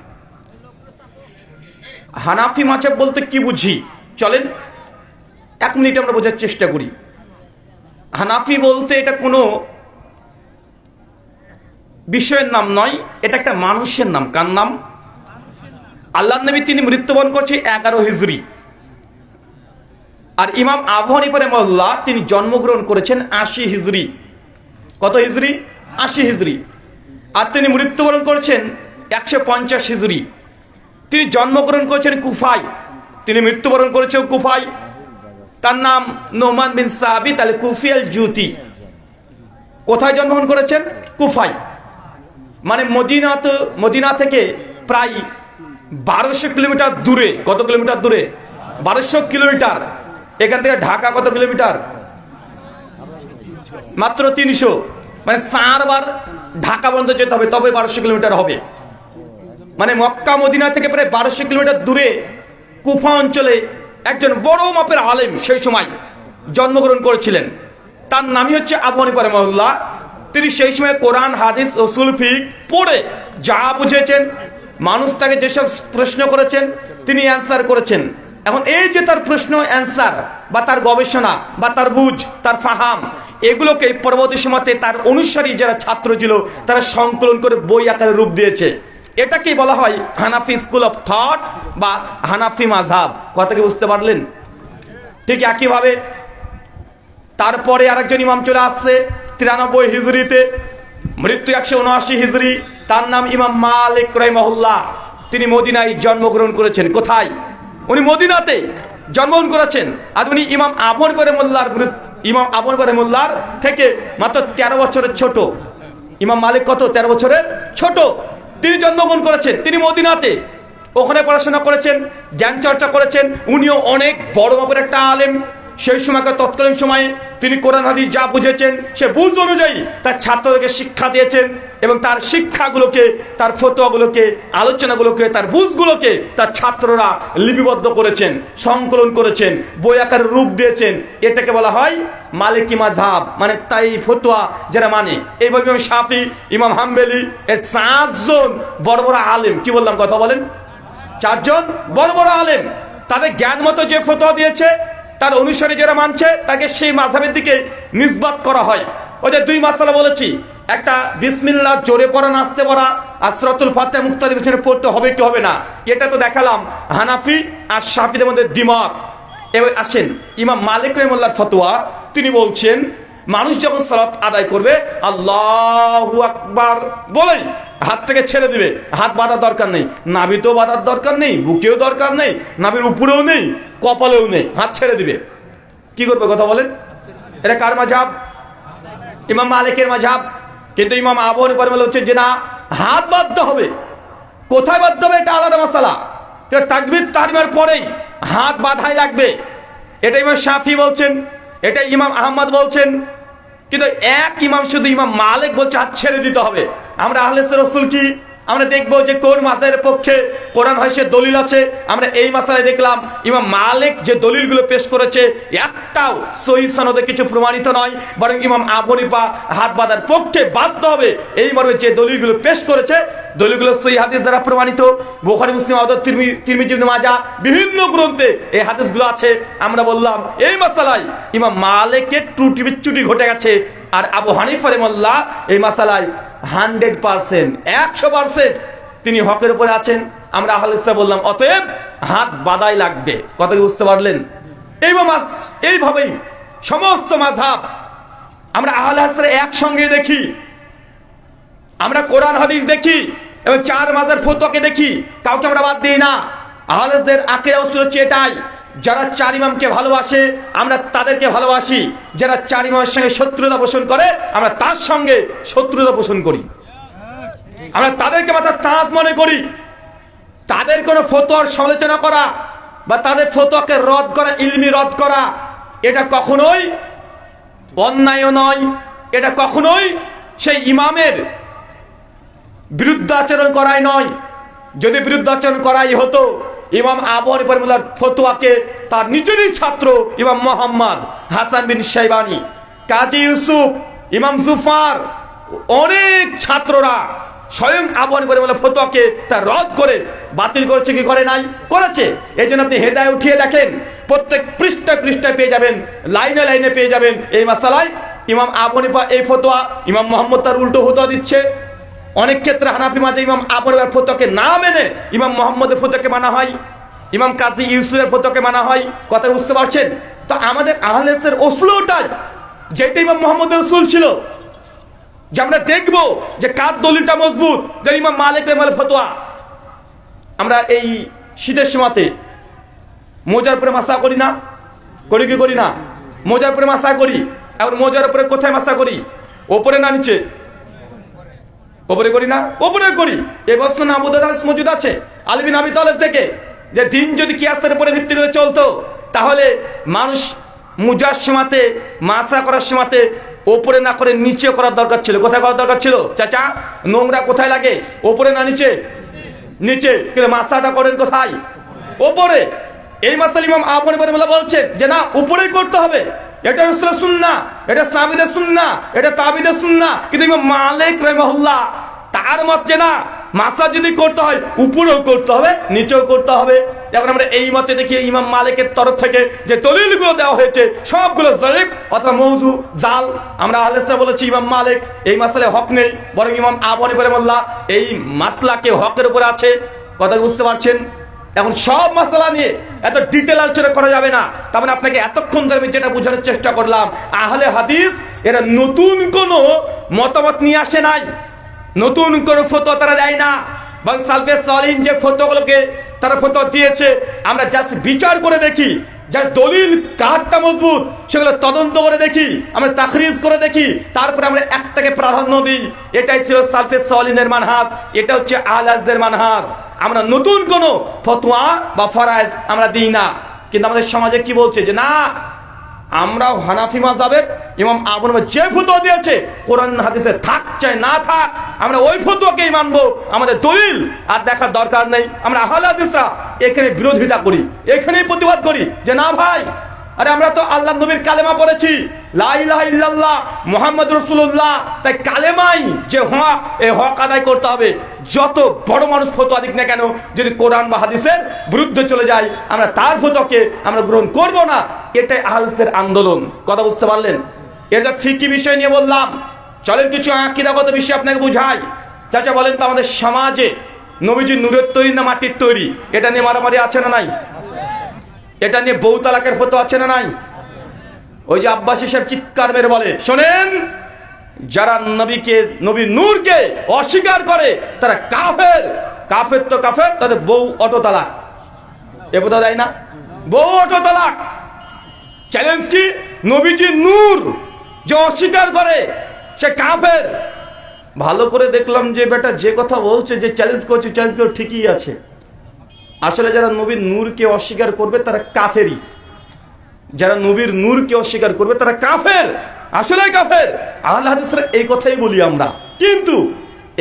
হানাফি মাযহাব বলতে কি বুঝি চলেন 1 মিনিট আমরা বোঝার চেষ্টা করি। হানাফি বলতে এটা কোনো বিষয়ের নাম নয়, এটা একটা মানুষের নাম। কার নাম? আল্লাহর নবী, তিনি মৃত্যুবরণ করছে 11 হিজরি। আর ইমাম আবু হানিফা রাহিমাহুল্লাহ তিনি জন্মগ্রহণ করেছেন 80 হিজরি। কত হিজরি? 80 হিজরি। আর তিনি মৃত্যুবরণ করেছেন 150 হিজরি। তিনি জন্মগ্রহণ করেছেন কুফায়, তিনি মৃত্যুবরণ করেছেন কুফায়। তার নাম নোমান বিন সাবিত আল কুফি আল জুতি। কোথায় জন্মগ্রহণ করেছেন? কুফায়। মানে মদিনা থেকে প্রায় 1200 কিলোমিটার দূরে। কত কিলোমিটার দূরে? 1200 কিলোমিটার। এখান থেকে ঢাকা কত কিলোমিটার? মাত্র 300। মানে 4 বার ঢাকা পর্যন্ত যেতে হবে, তবে 1200 কিলোমিটার হবে। মানে মক্কা মদিনা থেকে প্রায় 1200 কিলোমিটার দূরে কুফা অঞ্চলে একজন বড় মাপের আলেম সেই সময় জন্মগ্রহণ করেছিলেন। তার নামই হচ্ছে আবু হানিফা রাহিমাহুল্লাহ। তিনি সেই সময় কোরআন হাদিস উসুল ফিকহ পড়ে যা বুঝেছেন, মানুষ তাকে যেসব প্রশ্ন করেছেন তিনি অ্যান্সার করেছেন। এখন এই যে তার প্রশ্ন অ্যান্সার বা তার গবেষণা বা তার বুঝ, তার ফাহাম, এগুলোকে পরবর্তী সময়তে তার অনুসারী যারা ছাত্র ছিল তারা সংকলন করে বই আকারে রূপ দিয়েছে। এটাকেই বলা হয় হানাফি স্কুল অফ থট বা হানাফি মাযহাব। কথা কি বুঝতে পারলেন? ঠিক একইভাবে তারপরে আরেকজন ইমাম চলে আসছে 93 হিজরিতে, মৃত্যু 179 হিজরি। তার নাম ইমাম মালিক রাহিমাহুল্লাহ। তিনি মদিনায় জন্মগ্রহণ করেছেন। কোথায়? উনি মদিনাতে জন্মগ্রহণ করেছেন। আর উনি ইমাম আবু হানিফা রাহিমাহুল্লাহর থেকে মাত্র 13 বছরের ছোট। ইমাম মালিক কত? 13 বছরের ছোট। তিনি জন্মগ্রহণ করেছেন, তিনি মদিনাতে ওখানে পড়াশোনা করেছেন, জ্ঞান চর্চা করেছেন। উনিও অনেক বড় মাপের একটা আলেম। সেই সময়কার তৎকালীন সময়ে তিনি কোরআন হাদিস যা বুঝেছেন সে বুঝ অনুযায়ী তার ছাত্রদেরকে শিক্ষা দিয়েছেন এবং তার শিক্ষাগুলোকে, তার ফতোয়াগুলোকে, আলোচনাগুলোকে, তার বুঝগুলোকে তার ছাত্ররা লিপিবদ্ধ করেছেন, সংকলন করেছেন, বই আকারে রূপ দিয়েছেন। এটাকে বলা হয় মালিকি মাযহাব, মানে তাই ফতোয়া যারা মানে। এইভাবে ইমাম শাফি, ইমাম হাম্বলি, এর 4 জন বড় বড় আলেম। কি বললাম? কথা বলেন। 4 জন বড় বড় আলেম তাদের জ্ঞান মতো যে ফতোয়া দিয়েছে তার অনুসারী যারা মানছে তাকে সেই মাযহাবের দিকে নিসবত করা হয়। ওই যে 2 মাসালা বলেছি, একটা বিসমিল্লাহ জোরে পড়া, নাচতে পড়া, আর সূরাতুল ফাতিহা মুক্তাদির পিছনে পড়তে হবে কি হবে না, এটা তো দেখালাম হানাফি আর শাফিদের মধ্যে দ্বিমত। এবার আসেন ইমাম মালিক রাহিমাহুল্লাহর ফতোয়া। তিনি বলছেন মানুষ যখন সালাত আদায় করবে আল্লাহু আকবার বলেই হাত থেকে ছেড়ে দিবে। হাত বাঁধার দরকার নেই, নাভিতেও বাঁধার দরকার নেই, বুকেও দরকার নেই, নাভির উপরেও নেই, কপালেও নেই, হাত ছেড়ে দিবে। কি করবে? কথা বলেন। এটা কার মাযহাব? ইমাম মালিকের মাযহাব। কিন্তু ইমাম আবু হানিফা রাহিমাহুল্লাহ হচ্ছে যে না, হাত বাঁধতে হবে। কোথায় বাঁধতে হবে এটা আলাদা মাসালা। তাকবীর তাহরিমার পরেই হাত বাঁধাই লাগবে। এটা ইমাম শাফি বলছেন, এটা ইমাম আহমদ বলছেন। কিন্তু এক ইমাম শুধু ইমাম মালিক বলছে হাত ছেড়ে দিতে হবে। আমরা আহলে রাসূল কি আমরা দেখবো যে কোন মাযহাবের পক্ষে কোরআন হাদিসে দলিল আছে। আমরা এই মাসালায় দেখলাম ইমাম মালিক যে দলিলগুলো পেশ করেছে একটাও সহিহ সনদে কিছু প্রমাণিত নয়, বরং ইমাম আবু হানিফা হাত বাঁধার পক্ষে বাধ্য হবে এই মর্মে যে দলিলগুলো পেশ করেছে দলিলগুলো সহিহ হাদিস দ্বারা প্রমাণিত। বুখারী, মুসলিম, আবু দাউদ, তিরমিজি, ইবনে মাজাহ বিভিন্ন গ্রন্থে এই হাদিসগুলো আছে। আমরা বললাম এই মাসালায় ইমাম মালিকের ত্রুটি বিচ্যুতি ঘটে গেছে, আর আবু হানিফা রাহিমাহুল্লাহ এই মাসালায় 100%, 100% তিনি হকের উপরে আছেন। আমরা আহলে হাদিস বললাম অতএব হাত বাঁধাই লাগবে। কথা কি বুঝতে পারলেন? এইভাবেই সমস্ত মাযহাব আমরা আহলে হাদিসের একসঙ্গে দেখি। আমরা কোরআন হাদিস দেখি এবং 4 মাযহাবের ফতোয়াকে দেখি, কাউকে আমরা বাদ দিই না। আহলে হাদিসের আকীদা উসুল হচ্ছে এটাই, যারা 4 ইমামকে ভালোবাসে আমরা তাদেরকে ভালোবাসি, যারা 4 ইমামের সঙ্গে শত্রুতা পোষণ করে আমরা তার সঙ্গে শত্রুতা পোষণ করি। আমরা তাদেরকে মাথা তাজ মনে করি। তাদের কোনো ফতোয়ার সমালোচনা করা বা তাদের ফতোয়াকে রদ করা, ইলমি রদ করা, এটা কখনোই অন্যায় নয়। এটা কখনোই সেই ইমামের বিরুদ্ধাচরণ করাই নয়। যদি বিরুদ্ধাচরণ করাই হতো ইমাম আবু হানিফা রাহিমাহুল্লাহর ফতোয়াকে তার নিজেরই ছাত্র ইমাম মুহাম্মদ হাসান বিন শাইবানি, কাজী ইউসুফ, ইমাম জুফার, অনেক ছাত্ররা স্বয়ং আবু হানিফা রাহিমাহুল্লাহর ফতোয়াকে তা রদ করে বাতিল করেছে কি করে নাই? করেছে। এই জন্য আপনি হেদায়ে উঠিয়ে দেখেন, প্রত্যেক পৃষ্ঠায় পৃষ্ঠায় পেয়ে যাবেন, লাইনে লাইনে পেয়ে যাবেন এই মাসালায় ইমাম আবু হানিফা এই ফতোয়া, ইমাম মুহাম্মদ তার উল্টো ফতোয়া দিচ্ছে। অনেক ক্ষেত্রে হানাফি মাঝে ইমাম আবু হানিফার ফতোয়াকে না মেনে ইমাম মুহাম্মদের ফতোয়াকে মানা হয়, ইমাম কাজী ইউসুফের ফতোয়াকে মানা হয়। কথা বুঝতে পারছেন? তো আমাদের আহলে হাদিসের উসুলটাই যেটা ইমাম মুহাম্মদের উসুল ছিল, যে আমরা দেখবো যে কার দলিলটা মজবুত। যে ইমাম মালিক রাহিমাহুল্লাহর ফতোয়া, আমরা এই শীতের সময়তে মোজার উপরে মাসা করি না? করি কি করি না? মোজার উপরে মাসা করি। এখন মোজার উপরে কোথায় মাসা করি? ওপরে না নিচে? ওপরে করি না? ওপরে করি। এই প্রশ্ন আবু দাউদ মজুদ আছে আলী বিন আবি তালেব থেকে, যে দিন যদি কিয়াসের উপরে ভিত্তি করে চলতো তাহলে মানুষ মুজাসসামাতে মাসা করার সময়তে ওপরে না করে নিচে করার দরকার ছিল। কোথায় করার দরকার ছিল চাচা? নোংরা কোথায় লাগে? ওপরে না নিচে? নিচে। কিন্তু মাসাটা করেন কোথায়? ওপরে। এই মাসাল ইমাম আবু হানিফা রাহিমাহুল্লাহ বলছেন যে না, উপরেই করতে হবে। এটা রাসূলের সুন্নাহ, এটা সাহাবীদের সুন্নাহ, এটা তাবিঈদের সুন্নাহ। কিন্তু ইমাম মালিক রাহিমাহুল্লাহ তার মত যে না, মাসা যদি করতে হয় উপরেও করতে হবে, নিচেও করতে হবে। এখন আমরা এই মতে দেখি ইমাম মালিকের তরফ থেকে যে দলিলগুলো দেওয়া হয়েছে সবগুলো যায়েফ অথবা মওযু, জাল। আমরা আহলে সুন্নাহ বলেছি ইমাম মালিক এই মাসলায় হক নেই, বরং ইমাম আবু হানিফা রাহিমাহুল্লাহ এই মাসলাকে হকের উপরে আছে। কথা বুঝতে পারছেন? এখন সব মাসলা নিয়ে এত ডিটেল আলোচনা করা যাবে না। তার মানে আপনাকে এতক্ষণ ধরে আমি যেটা বোঝানোর চেষ্টা করলাম, আহলে হাদিস এরা নতুন কোনো মতামত নিয়ে আসে নাই, নতুন কোনো ফতোয়া তারা দেয় না। বরং সালফে সালিহিন যে ফতোয়াগুলোকে তারা ফতোয়া দিয়েছে আমরা জাস্ট বিচার করে দেখি, যার দলিল কারটা মজবুত সেগুলো তদন্ত করে দেখি, আমরা তাখরিজ করে দেখি, তারপরে আমরা একটাকে প্রাধান্য দিই। এটাই ছিল সালফে সালিহিনের মানহাজ, এটা হচ্ছে আহলে হাদিসদের মানহাজ। আমরা নতুন কোনো ফতোয়া বা ফরায়েজ আমরা দিই না। কিন্তু আমাদের সমাজে কি বলছে যে না, আমরা হানাফি মাযহাবের ইমাম আবু হানিফা যে ফতোয়া দিয়েছে কোরআন হাদিসে থাক চাই না থাক, আমরা ওই ফতোয়াকেই মানবো, আমাদের দলিল আর দেখার দরকার নেই। আমরা আহলে হাদিসরা এখানে বিরোধিতা করি, এখানেই প্রতিবাদ করি যে না ভাই, আরে আমরা তো আল্লাহ নবীর কালেমা পড়েছি লা ইলাহা ইল্লাল্লাহ মুহাম্মাদুর রাসূলুল্লাহ, তাই কালেমাই যে হক, এই হক আদায় করতে হবে। যত বড় মানুষ ফতোয়া দিক না কেন, যদি কোরআন বা হাদিসের বিরুদ্ধে চলে যায় আমরা তার ফতোয়াকে আমরা গ্রহণ করব না। এটাই আহলে হাদিসের আন্দোলন। কথা বুঝতে পারলেন? এটা ফিকহি বিষয় নিয়ে বললাম। চলেন কিছু আকীদাগত বিষয় আপনাকে বুঝাই। চাচা বলেন তো, আমাদের সমাজে নবীজি নূরের তৈরি না মাটির তৈরি, এটা নিয়ে মারামারি আছে না নাই? এটা নিয়ে বউ তালাকের ফতোয়া আছে না নাই? ওই যে আব্বাসী সাহেব চিৎকার মেরে বলে, শোনেন, যারা নবীর নূরকে অস্বীকার করে তারা কাফের। কাফের তো কাফের, তাদের বউ অটো তালাক। এ কথা দেয় না? বউ অটো তালাক। চ্যালেঞ্জ কি? নবীজির নূর যে অস্বীকার করে সে কাফের। ভালো করে দেখলাম যে বেটা যে কথা বলছে, যে চ্যালেঞ্জ করছে, চ্যালেঞ্জ করে ঠিকই আছে। আসলে যারা নবীর নূরকে অস্বীকার করবে তারা কাফেরই। যারা নবীর নূরকে অস্বীকার করবে তারা কাফের, আসলে কাফের। আহলে হাদিসরা এই কথাই বলি আমরা। কিন্তু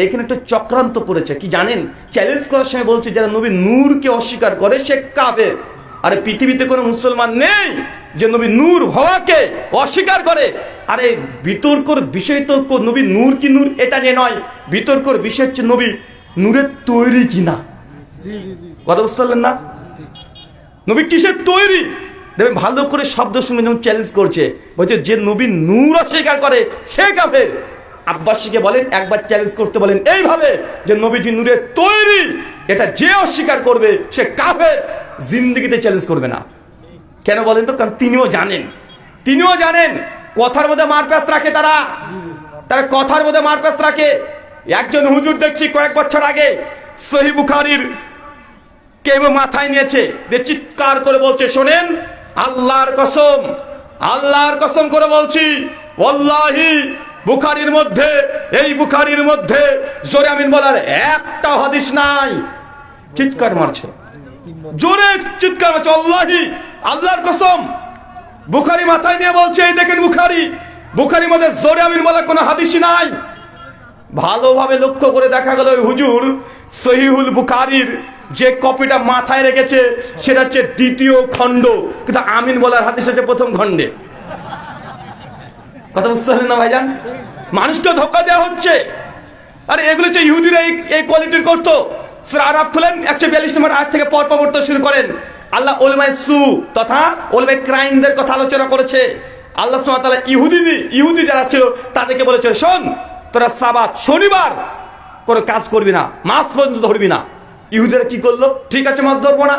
এখানে একটা চক্রান্ত করেছে কি জানেন? চ্যালেঞ্জ করার সময় বলছে যারা নবীর নূরকে অস্বীকার করে সে কাফের। আরে পৃথিবীতে কোনো মুসলমান নেই যে নবী নূর হওয়াকে অস্বীকার করে। আরে বিতর্কর বিষয় তো নবী নূর কি নূর এটা নিয়ে নয়, বিতর্কর বিষয় হচ্ছে নবী নূরের তৈরি কিনা। কথা বুঝতে পারলেন না? নবী কিসের তৈরি? দেখবেন ভালো করে শব্দ শুনে যখন চ্যালেঞ্জ করছে, বলছে যে নবী নূর অস্বীকার করে সে কাফের। আব্বাসীকে বলেন একবার চ্যালেঞ্জ করতে বলেন এইভাবে যে নবীজি নূরের তৈরি, এটা যে অস্বীকার করবে সে কাফের। জিন্দেগিতে চ্যালেঞ্জ করবে না। কেন বলেন তো? কারণ তিনিও জানেন কথার মধ্যে মারপ্যাচ রাখে। তারা কথার মধ্যে মারপ্যাচ রাখে। একজন হুজুর দেখছি কয়েক বছর আগে সহিহ বুখারীর কেউ মাথায় নিয়েছে, যে চিৎকার করে বলছে, শোনেন, আল্লাহর কসম করে বলছি, ওয়াল্লাহি বুখারীর মধ্যে, এই বুখারীর মধ্যে জোরে আমিন বলার একটা হাদিস নাই। চিৎকার মারছে, জোরে চিৎকার মারছে, আল্লাহি, আল্লাহর কসম। বুখারী মাথায় নিয়ে বলছে, এই দেখেন বুখারীর মধ্যে জোরে আমিন বলার কোনো হাদিসই নাই। ভালোভাবে লক্ষ্য করে দেখা গেল ওই হুজুর সহিহুল বুখারীর যে কপিটা মাথায় রেখেছে সেটা হচ্ছে দ্বিতীয় খণ্ড, কিন্তু আমিন বলার হাদিস আছে প্রথম খণ্ডে। কথা বুঝতে পারলেন না ভাইজান? মানুষকে ধোঁকা দেওয়া হচ্ছে। আরে এগুলো হচ্ছে ইহুদিরা এই কোয়ালিটির করতো। সূরা আরাফ খুলেন 142 নম্বর আয়াত থেকে পর পড়তে শুরু করেন। আল্লাহ উলামায়ে সু তথা উলামায়ে ক্রাইমদের কথা আলোচনা করেছে। আল্লাহ সুবহানাহু ওয়া তাআলা ইহুদি যারা ছিল তাদেরকে বলেছে, শোন, তোরা সাবাত শনিবার কোনো কাজ করবি না, মাছ পর্যন্ত ধরবি না। ইহুদিরা কি করলো? ঠিক আছে, মাছ ধরবো না।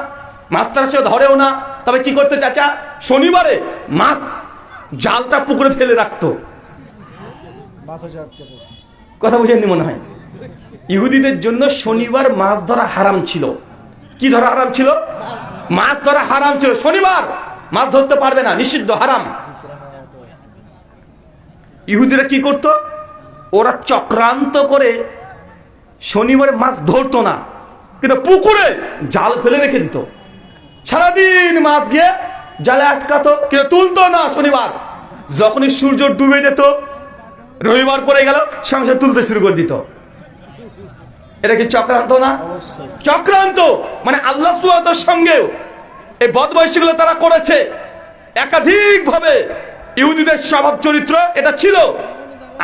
মাছ তারা সে ধরেও না, তবে কি করতে চাচা? শনিবারে মাছ জালটা পুকুরে ফেলে রাখতো। কথা বুঝেননি মনে হয়? ইহুদিদের জন্য শনিবার মাছ ধরা হারাম ছিল। কি ধরা হারাম ছিল? মাছ ধরা হারাম ছিল। শনিবার মাছ ধরতে পারবে না, নিষিদ্ধ, হারাম। ইহুদিরা কি করত? ওরা চক্রান্ত করে শনিবারে মাছ ধরতো না, কিন্তু পুকুরে জাল ফেলে রেখে দিত। সারাদিন মাছ গিয়ে জালে আটকাতো, কিন্তু তুলতো না শনিবার। যখনই সূর্য ডুবে যেত, রবিবার পরে গেল, সঙ্গে তুলতে শুরু করে দিত। এটা কি চক্রান্ত না? চক্রান্ত। মানে আল্লাহ সুবহানাহু সঙ্গেও এই বদমাইশিগুলো তারা করেছে একাধিক ভাবে। ইহুদিদের স্বভাব চরিত্র এটা ছিল।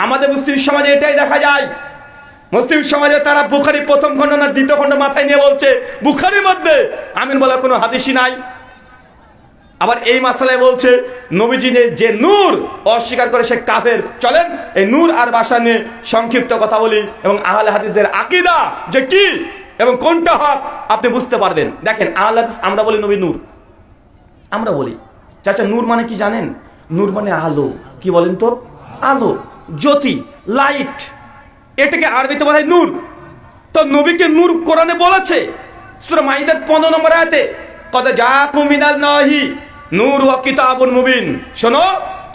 আমাদের মুসলিম সমাজে এটাই দেখা যায়। মুসলিম সমাজে তারা বুখারী প্রথম খণ্ড না দ্বিতীয় খণ্ড মাথায় নিয়ে বলছে বুখারীর মধ্যে আমিন বলা কোনো হাদিসই নাই। আবার এই মাসালায় বলছে নবীজি যে নূর অস্বীকার করে সে কাফের। চলেন এই নূর আর ভাষা নিয়ে সংক্ষিপ্ত কথা বলি এবং আহলে হাদিসদের আকীদা যে কি এবং কোনটা হক আপনি বুঝতে পারবেন। দেখেন আহলে হাদিস আমরা বলি নবী নূর, আমরা বলি। চাচা নূর মানে কি জানেন? নূর মানে আলো। কি বলেন তো? আলো, জ্যোতি, লাইট। এটাকে আরবিতে বলা হয় নূর। তো নবীকে নূর কোরআনে বলেছে সূরা মাইদার 15 নম্বর আয়াতে, কদ জাআকুম মিনাল নাহি নূর ওয়া কিতাবুন মুবিন। শোনো,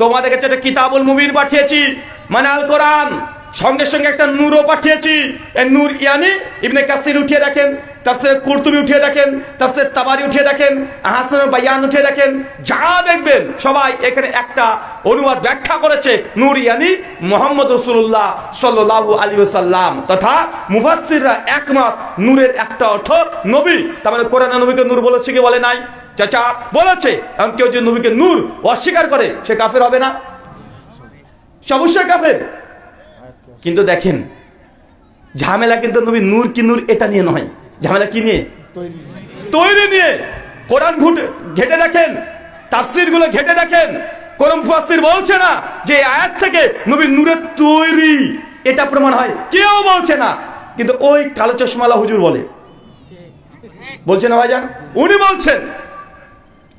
তোমাদের কাছে একটা কিতাবুল মুবিন পাঠিয়েছি, মানে আল কোরআন। সঙ্গে সঙ্গে একটা নূরও পাঠিয়েছি। এই নূর ইয়ানি ইবনে কাসির উঠিয়ে দেখেন, তাফসীর কুরতুবী উঠিয়ে দেখেন, তাফসীর তাবারি উঠিয়ে দেখেন, আহসানুল বায়ান উঠিয়ে দেখেন, যা দেখবেন সবাই এখানে একটা অনুবাদ ব্যাখ্যা করেছে নূর ইয়ানি মুহাম্মদ রাসূলুল্লাহ সাল্লাল্লাহু আলাইহি ওয়াসাল্লাম। তথা মুফাসসিররা একমত নূরের একটা অর্থ নবী। তার মানে কোরআনে নবীকে নূর বলেছে কি বলে নাই? চাচা বলেছে। এবং কেউ যদি নবীকে নূর অস্বীকার করে সে কাফের হবে না? অবশ্যই কাফের। কিন্তু দেখেন ঝামেলা কিন্তু নবী নূর কি নূর এটা নিয়ে নয়, ঝামেলা কি নিয়ে? তৈরি নিয়ে। কোরআন ঘেটে দেখেন, তাফসীর গুলো ঘেটে দেখেন, কোন মুফাসসির বলছে না যে আয়াত থেকে নবী নূরের তৈরি, এটা প্রমাণ হয়, কেউ বলছে না। কিন্তু ওই কালো চশমালা হুজুর বলছে না ভাইজান, উনি বলছেন।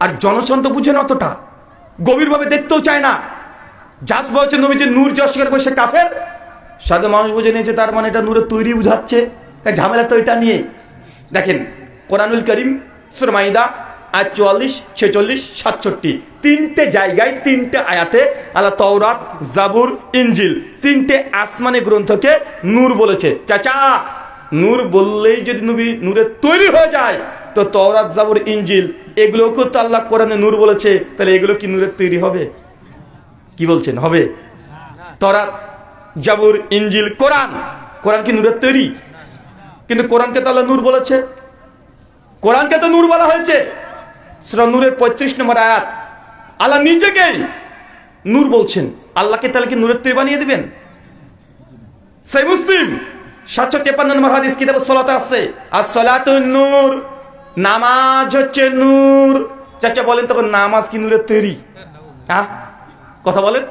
আর জনসন তো বুঝে না, অতটা গভীরভাবে দেখতেও চায় না। জাজ বলছে নবী যে নূর যে অস্বীকার করে সে কাফের। সাধারণ মানুষ বুঝে নিয়েছে তার মানে এটা নূরের তৈরি বুঝাচ্ছে। তাই ঝামেলা তো এটা নিয়ে। দেখেন কোরআনুল কারীম সূরা মাইদা আয়াত 44, 46, 67 তিনটে জায়গায় তিনটে আয়াতে আল্লাহ তাওরাত, জাবুর, ইনজিল তিনটে আসমানি গ্রন্থকে নূর বলেছে। চাচা নূর বললেই যদি নবী নূরের তৈরি হয়ে যায় তো তাওরাত, জাবুর, ইনজিল এগুলোকে তো আল্লাহ কোরআনে নূর বলেছে, তাহলে এগুলো কি নূরের তৈরি হবে? কি বলছেন হবে? তাওরাত, জাবুর, ইনজিল, কোরআন, কোরআন কি নূরের তৈরি? কিন্তু কোরআনকে তো আল্লাহ নূর বলেছে, কোরআনকে তো নূর বলা হয়েছে। সূরা নূরের 35 নম্বর আয়াত আল্লাহ নিজেকেই নূর বলছেন। আল্লাহকে তাহলে কি নূরের তৈরি বানিয়ে দিবেন? সহিহ মুসলিম 753 নম্বর হাদিস কিতাবুস সালাত আছে, as-সালাতুন নূর, নামাজ হচ্ছে নূর। চাচা বলেন তখন নামাজ কি নূরের তৈরি? হ্যাঁ কথা বলেন,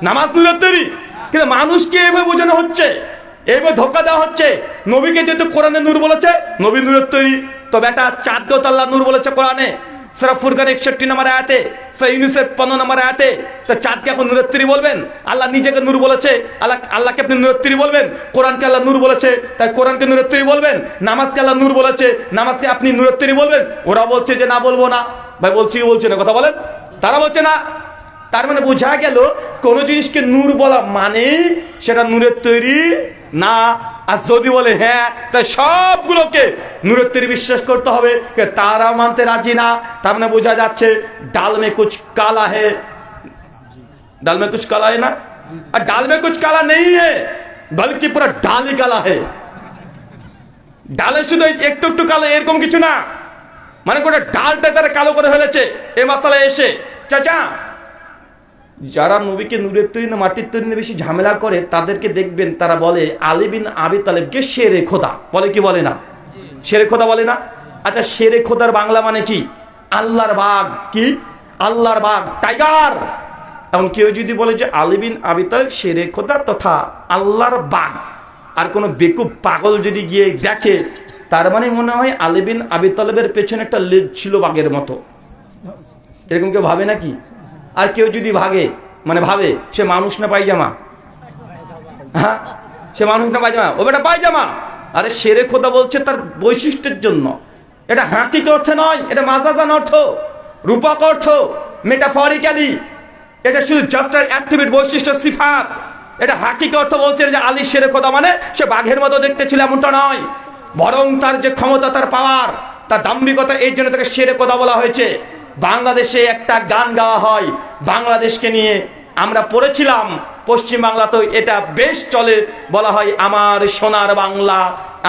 নামাজ নূরের তৈরি। কিন্তু মানুষকে এভাবে বোঝানো হচ্ছে, এইভাবে ধোঁকা দেওয়া হচ্ছে। নবীকে যেহেতু কোরআনে নূর বলেছে, নবী নূরের তৈরি, তবে একটা চাঁদকেও তো আল্লাহ নূর বলেছে কোরআনে। সূরা ফুরকান 61 নম্বর আয়াতে, সূরা ইউনূসের 15 নম্বর আয়াতে। তো চাঁদকে এখন নূরের তৈরি বলবেন? আল্লাহ নিজেকে নূর বলেছে, আল্লাহকে আপনি নূরের তৈরি বলবেন? কোরআনকে আল্লাহ নূর বলেছে, তাই কোরআনকে নূরের তৈরি বলবেন? নামাজকে আল্লাহ নূর বলেছে, নামাজকে আপনি নূরের তৈরি বলবেন? ওরা বলছে যে না, বলবো না। ভাই বলছি কি বলছে না? কথা বলেন। তারা বলছে না। তার মানে বোঝা গেল কোন জিনিসকে নূর বলা মানে সেটা নূরের তৈরি না। আর যদি বলে হ্যাঁ, তাই সবগুলোকে নূরের তৈরি বিশ্বাস করতে হবে, তারা মানতে রাজি না। তার মানে বোঝা যাচ্ছে ডাল মে কুছ কালা হে, ডাল মে কুছ কালা হে না, আর ডাল মে কুছ কালা নেই হে, বলকি পুরো ডালই কালা হে। ডালে শুধু একটু একটু কালো এরকম কিছু না, মানে গোটা ডালটা তারা কালো করে ফেলেছে এই মাসালায় এসে। চাচা যারা নবীকে নূরের তৈরি না মাটির তৈরি বেশি ঝামেলা করে তাদেরকে দেখবেন তারা বলে আলী বিন আবি তালেবকে শেরে খোদা বলে। কি বলে না? শেরে খোদা বলে না? আচ্ছা শেরে খোদার বাংলা মানে কি? আল্লাহর বাঘ। কি? আল্লাহর বাঘ, টাইগার। এখন কেউ যদি বলে যে আলী বিন আবি তালেব শেরে খোদা তথা আল্লাহর বাঘ, আর কোনো বেকুব পাগল যদি গিয়ে দেখে তার মানে মনে হয় আলী বিন আবি তালেবের পেছনে একটা লেজ ছিল বাঘের মতো। এরকম কেউ ভাবে নাকি? আর কেউ যদি ভাবে সে মানুষ না পায়জামা? হ্যাঁ, সে মানুষ না পায়জামা? ও বেটা পায়জামা। আরে শেরে খোদা বলছে তার বৈশিষ্ট্যের জন্য। এটা হাঁটিক অর্থে নয়, এটা মাজাজান অর্থ, রূপক অর্থ, মেটাফরিক্যালি। এটা শুধু জাস্ট অ্যাট্রিবিউট, বৈশিষ্ট্য, সিফাত। এটা হাকিকত অর্থ বলছে যে আলী শেরে খোদা মানে সে বাঘের মতো দেখতে ছিল এমনটা নয়, বরং তার যে ক্ষমতা, তার পাওয়ার, তার দাম্ভিকতা, এই জন্য তাকে শেরে খোদা বলা হয়েছে। বাংলাদেশে একটা গান গাওয়া হয় বাংলাদেশকে নিয়ে, আমরা পড়েছিলাম পশ্চিম বাংলাতেও এটা বেশ চলে, বলা হয় আমার সোনার বাংলা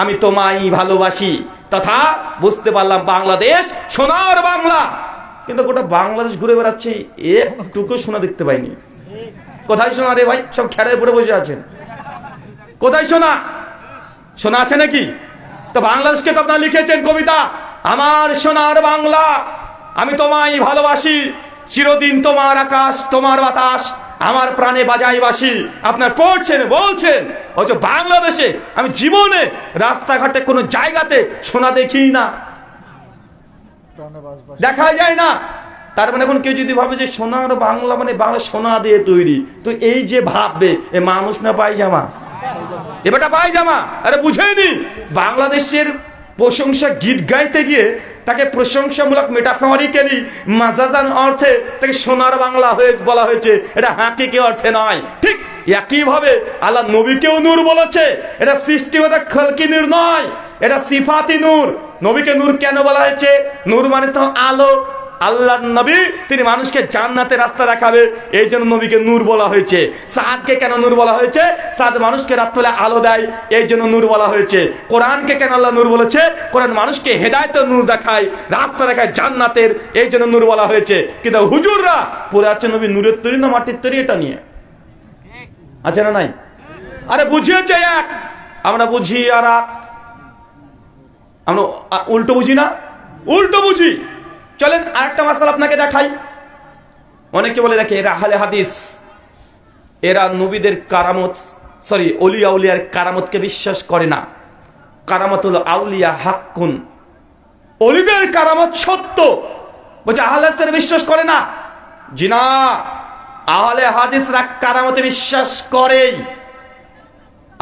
আমি তোমায় ভালোবাসি, তথা বুঝতে পারলাম বাংলাদেশ সোনার বাংলা। কিন্তু গোটা বাংলাদেশ ঘুরে বেড়াচ্ছি, একটুকু সোনা দেখতে পাইনি। কোথায় সোনা রে ভাই? সব খেড়ে পড়ে বসে আছেন। কোথায় সোনা? সোনা আছে নাকি? তো বাংলাদেশকে তো আপনারা লিখেছেন কবিতা, আমার সোনার বাংলা আমি তোমায় ভালোবাসি, চিরদিন তোমার আকাশ তোমার বাতাস আমার প্রাণে বাজাই বাসি। আপনার পড়ছেন, বলছেন, অথচ বাংলাদেশে আমি জীবনে রাস্তাঘাটে কোনো জায়গাতে সোনা দেখি না, দেখা যায় না। তার মানে এখন কেউ যদি ভাবে যে সোনার বাংলা মানে বাংলা সোনা দিয়ে তৈরি, তো এই যে ভাববে এ মানুষ না পায়জামা, এবারটা পায়জামা। আরে বুঝেনি, বাংলাদেশের প্রশংসা গীত গাইতে গিয়ে তাকে প্রশংসামূলক মেটাফরিক্যালি মাজাজান অর্থে তাকে সোনার বাংলা হয়ে বলা হয়েছে, এটা হাকিকি অর্থে নয়। ঠিক একইভাবে আল্লাহ নবীকেও নূর বলেছে, এটা সৃষ্টিগত খলকি নূর নয়, এটা সিফাতি নূর। নবীকে নূর কেন বলা হয়েছে? নূর মানে তো আলো। আল্লাহ নবী তিনি মানুষকে জান্নাতে রাস্তা দেখাবে, এই জন্য নবীকে নূর বলা হয়েছে। সাদকে কেন নূর বলা হয়েছে? সাদ মানুষকে রাত্রে আলো দেয়, এই জন্য নূর বলা হয়েছে। কোরআনকে কেন আল্লাহ নূর বলেছে? কোরআন মানুষকে হেদায়েতের নূর দেখায়, রাস্তা দেখায় জান্নাতের, এই জন্য নূর বলা হয়েছে। কিন্তু হুজুররা পড়ে আছে নবী নূরের তৈরি না মাটির তৈরি, এটা নিয়ে আছে না নাই? আরে বুঝিয়েছে এক, আমরা বুঝি আর আমরা উল্টো বুঝি না, উল্টো বুঝি। চলেন আরেকটা মাসালা আপনাকে দেখাই। অনেকে বলে দেখে এরা আহলে হাদিস, এরা নবীদের কারামত অলিয়া উলিয়ার কারামতকে বিশ্বাস করে না। কারামতুল আউলিয়া হাক্কুন, অলিদের কারামত সত্য, বলছে আহলে হাদিসরা বিশ্বাস করে না। জি না, আহলে হাদিসরা কারামতে বিশ্বাস করে।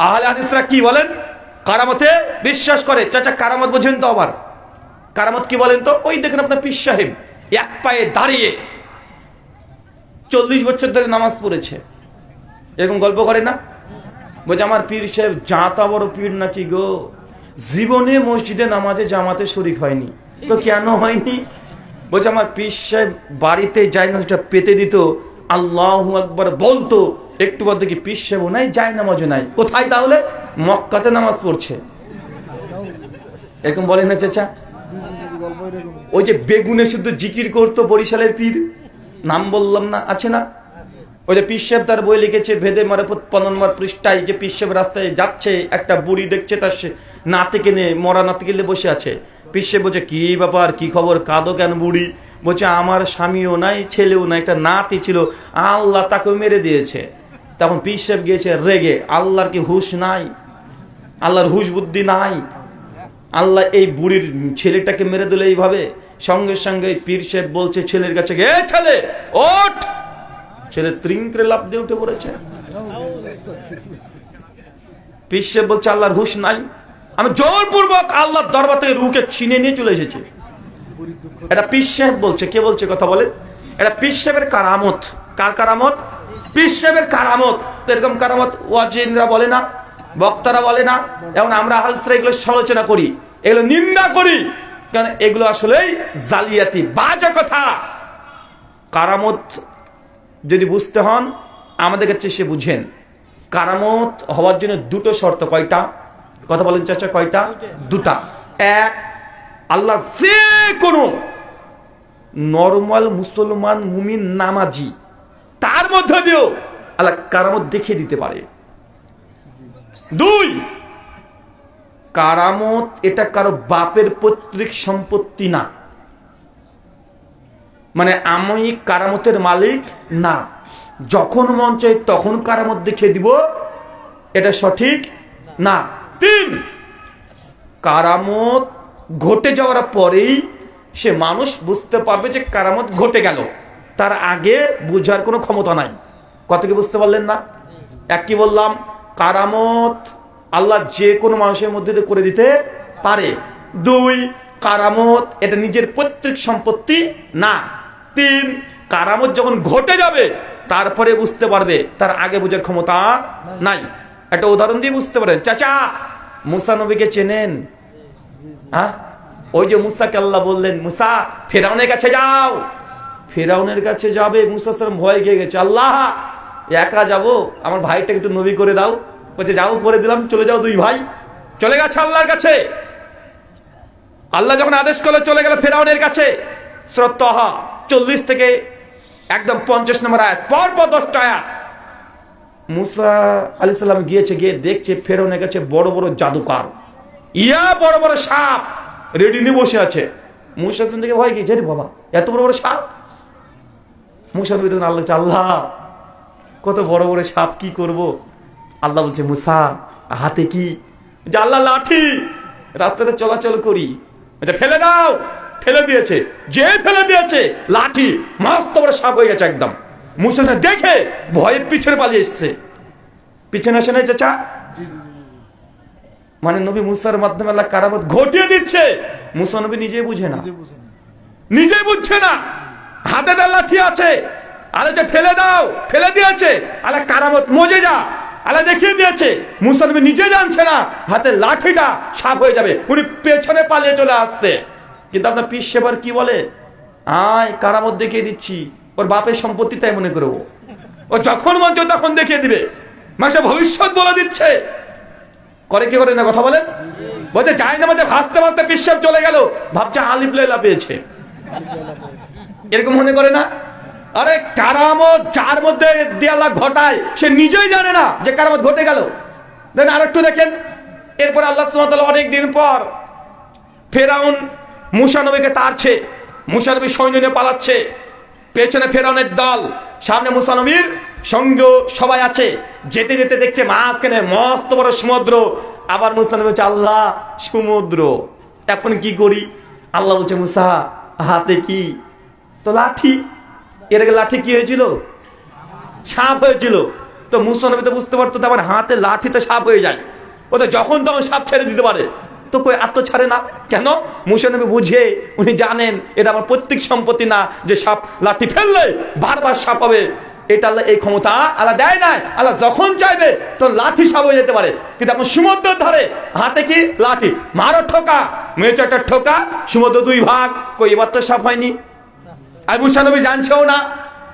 আহলে হাদিসরা কি বলেন? কারামতে বিশ্বাস করে। চাচা কারামত বুঝেন তো? আবার কারামত কি বলেন তো? ওই দেখেন আপনার পীর সাহেব এক পায়ে দাঁড়িয়ে 40 বছর ধরে নামাজ পড়েছে, এরকম গল্প করে না? বলছে আমার পীর সাহেব জাতা বড় পীর নাকি গো, জীবনে মসজিদে নামাজে জামাতে শরীক হয়নি। তো কেন হয়নি? বলছে আমার পীর সাহেব বাড়িতে যায় না, সেটা পেতে দিত, আল্লাহু আকবার বলতো, একটু পর দেখি পীর সাহেব নাই, যায় নামাজও নাই। কোথায় তাহলে? মক্কাতে নামাজ পড়ছে। এরকম বলেন না চাচা? ওই যে বেগুনে শুদ্ধ জিকির করতো বরিশালের পীর, নাম বললাম না, আছে না? ওই যে পীর সাহেব তার বই লিখেছে ভেদে মারে 55 নম্বর পৃষ্ঠায়, যে পীর সাহেব রাস্তায় যাচ্ছে, একটা বুড়ি দেখছে তার নাতিকে নিয়ে, মরা নাতিকে নিয়ে বসে আছে। পীর সাহেব বলছে কি ব্যাপার, কি খবর, কাঁদো কেন বুড়ি? বলছে আমার স্বামীও নাই, ছেলেও নাই, একটা নাতি ছিল, আল্লাহ তাকে মেরে দিয়েছে। তখন পীর সাহেব গিয়েছে রেগে, আল্লাহর কি হুশ নাই? আল্লাহর হুশ বুদ্ধি নাই? আল্লাহ এই বুড়ির ছেলেটাকে মেরে দিলে এইভাবে? সঙ্গে সঙ্গে পীর সাহেব বলছে ছেলের কাছে, এ ছেলে ওঠ। ছেলে ত্রিঙ্করে লাফ দিয়ে উঠে পড়েছে। পীর সাহেব বলছে আল্লাহর হুশ নাই, আমি জোরপূর্বক আল্লাহর দরবার থেকে রুহকে ছিনে নিয়ে চলে এসেছি। এটা পীর সাহেব বলছে। কে বলছে কথা বলে? এটা পীর সাহেবের কারামত। কার কারামত? পীর সাহেবের কারামত। এরকম কারামত ওয়াজিনরা বলে না, বক্তারা বলে না, এবং আমরা আহলে এগুলো সমালোচনা করি, এগুলো নিন্দা করি, কারণ এগুলো আসলেই জালিয়াতি, বাজে কথা। কারামত যদি বুঝতে হন আমাদের কাছে সে বুঝেন, কারামত হওয়ার জন্য দুটো শর্ত। কয়টা? কথা বলেন চাচা, কয়টা? দুটা। এক, আল্লাহ যে কোনো নরমাল মুসলমান মুমিন নামাজি তার মধ্যে দিয়েও আল্লাহ কারামত দেখিয়ে দিতে পারে। দুই, কারামত এটা কারো বাপের পৈতৃক সম্পত্তি না, মানে আমি কারামতের মালিক না, যখন মন চাই তখন কারামত দেখিয়ে দিব, এটা সঠিক না। তিন, কারামত ঘটে যাওয়ার পরেই সে মানুষ বুঝতে পারবে যে কারামত ঘটে গেল, তার আগে বুঝার কোনো ক্ষমতা নাই। কত কি বুঝতে পারলেন না? এক কি বললাম? কারামত আল্লাহ যে কোনো মানুষের মধ্যে করে দিতে পারে। দুই, কারামত এটা নিজের পৈতৃক সম্পত্তি না। তিন, কারামত যখন ঘটে যাবে তারপরে বুঝতে পারবে, তার আগে বোঝার ক্ষমতা নাই। একটা উদাহরণ দিয়ে বুঝতে পারেন। চাচা, মুসা নবীকে চেনেন? হ্যাঁ, ওই যে মুসাকে আল্লাহ বললেন, মুসা ফেরাউনের কাছে যাও। ফেরাউনের কাছে যাবে, মুসা সাল্লাম ভয় খেয়ে গেছে, আল্লাহ একা যাব, আমার ভাইটাকে একটু নবী করে দাও। বলছে যাও, করে দিলাম, চলে যাও, দুই ভাই চলে গেছে আল্লাহর কাছে। আল্লাহ যখন আদেশ করলে চলে গেল ফেরাউনের কাছে। সূরা তাহা 40 থেকে একদম 50 নম্বর আয়াত, পরপর 10টা আয়াত। মুসা আলাইহিস সালাম গিয়েছে, গিয়ে দেখছে ফেরাউনের কাছে বড় বড় জাদুকর, বড় বড় সাপ রেডি নিয়ে বসে আছে। মুসা থেকে ভয় গিয়েছে, রে বাবা এত বড় বড় সাপ। মুসা নবী তখন আল্লাহ, আল্লাহ কত বড় বড় সাপ, কি করব? আল্লাহ বলছে, মুসা হাতে কি? যে আল্লাহ লাঠি, রাস্তাতে চলাচল করি, এটা ফেলে দাও। ফেলে দিয়েছে, যে ফেলে দিয়েছে লাঠি মস্ত বড় সাপ হয়ে গেছে একদম। মুসা দেখে ভয়ে পিছনে পালিয়ে এসছে। পিছনে আসে নাই চাচা? মানে নবী মুসার মাধ্যমে আল্লাহ কারামত ঘটিয়ে দিচ্ছে। মুসা নবী নিজেই বুঝে না, নিজেই বুঝছে না। হাতে তার লাঠি আছে, আরে যে ফেলে দাও, ফেলে দিয়েছে। আল্লাহ কারামত মজে যা আল্লাহ দেখিয়ে দিয়েছে। মুসা নবী নিজে জানছে না হাতে লাঠিটা সাপ হয়ে যাবে, উনি পেছনে পালিয়ে চলে আসছে। কিন্তু আপনার পীর সেবার কি বলে, আয় কারামত দেখিয়ে দিচ্ছি, ওর বাপের সম্পত্তি তাই মনে করবো, ও যখন মন চায় তখন দেখিয়ে দিবে। মাসে ভবিষ্যৎ বলে দিচ্ছে। করে কি করে না, কথা বলেন? বলছে যাই না, মাঝে ভাসতে ভাসতে পীর সাহেব চলে গেল, ভাবছে আলিফ লাইলা পেয়েছে, এরকম মনে করে না? আরে কারামত যার মধ্যে দিয়ে আল্লাহ ঘটায়, সে নিজেই জানে না যে কারামত ঘটে গেল। দেন আরেকটু দেখেন, এরপর আল্লাহ সুবহানাহু ওয়া তাআলা অনেক দিন পর ফেরাউন মুসা নবীকে তাড়ছে, মুসা নবী সৈন্য নিয়ে পালাচ্ছে, পেছনে ফেরাউনের দল, সামনে মুসা নবীর সঙ্গে সবাই আছে। যেতে যেতে দেখছে মাঝখানে মস্ত বড় সমুদ্র। আবার মুসা নবী বলছে, আল্লাহ সমুদ্র, এখন কি করি? আল্লাহ বলছে, মুসা হাতে কি? তো লাঠি। এর আগে লাঠি কি হয়েছিল? সাপ হয়েছিল। তো মুসা নবী তো বুঝতে পারতো, আমার হাতে লাঠি তো সাপ হয়ে যায়, ও তো যখন তখন সাপ ছেড়ে দিতে পারে, তো কই আত্ম ছাড়ে না কেন? মুসা নবী বুঝে, উনি জানেন এটা আমার পৈতৃক সম্পত্তি না যে সাপ লাঠি ফেললে বারবার সাপ হবে। এটা আল্লাহ এই ক্ষমতা আল্লাহ দেয় নাই। আল্লাহ যখন চাইবে তখন লাঠি সাপ হয়ে যেতে পারে। কিন্তু এখন সমুদ্র ধরে হাতে কি? লাঠি, মারো ঠোকা, মেয়েছে একটা ঠোকা, সমুদ্র দুই ভাগ, কই এবার তো সাপ হয়নি। আর মুসা নবী জানছেও না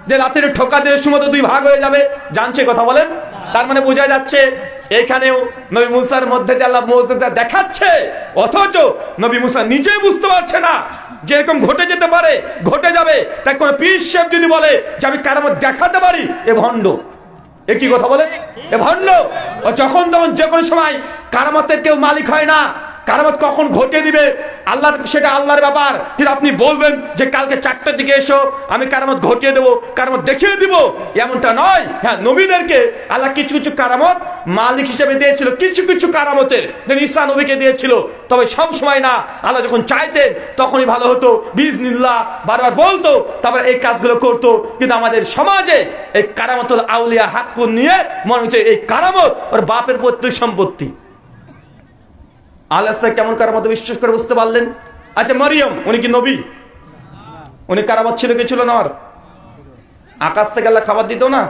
যে লাঠির ঠোকা দিলে সমুদ্র দুই ভাগ হয়ে যাবে, জানছে, কথা বলেন? তার মানে বোঝা যাচ্ছে এখানেও নবী মুসার মধ্যে যে আল্লাহ মুজিজা দেখাচ্ছে, অথচ নবী মুসা নিজেই বুঝতে পারছে না যে এরকম ঘটে যেতে পারে, ঘটে যাবে। তাই কোন পীর সাহেব যদি বলে যে আমি কারামত দেখাতে পারি, এ ভণ্ড। এ কি কথা বলে? এ ভণ্ড। ও যখন তখন যে কোনো সময় কারামতের কেউ মালিক হয় না। কারামত কখন ঘটে দিবে আল্লাহ, সেটা আল্লাহর ব্যাপার। কিন্তু আপনি বলবেন যে কালকে 4টার দিকে এসো, আমি কারামত ঘটিয়ে দেবো, কারামত দেখিয়ে দিব, এমনটা নয়। হ্যাঁ, নবীদেরকে আল্লাহ কিছু কিছু কারামত মালিক হিসেবে দিয়েছিল, কিছু কিছু কারামতের ঈসা নবীকে দিয়েছিল। তবে সব সময় না, আল্লাহ যখন চাইতেন তখনই ভালো হতো, বিজনিল্লাহ বারবার বলতো, তারপরে এই কাজগুলো করতো। কিন্তু আমাদের সমাজে এই কারামতুল আউলিয়া হাক্কুন নিয়ে মনে হচ্ছে এই কারামত ওর বাপের পৈতৃক সম্পত্তি। আল্লাহ কেমন কারামত বিশ্বাস করে বুঝতে পারলেন? আচ্ছা, মারিয়াম উনি কি নবী? উনি কারামত ছিল কি ছিল না? আর আকাশ থেকে আল্লাহ খাবার দিত না?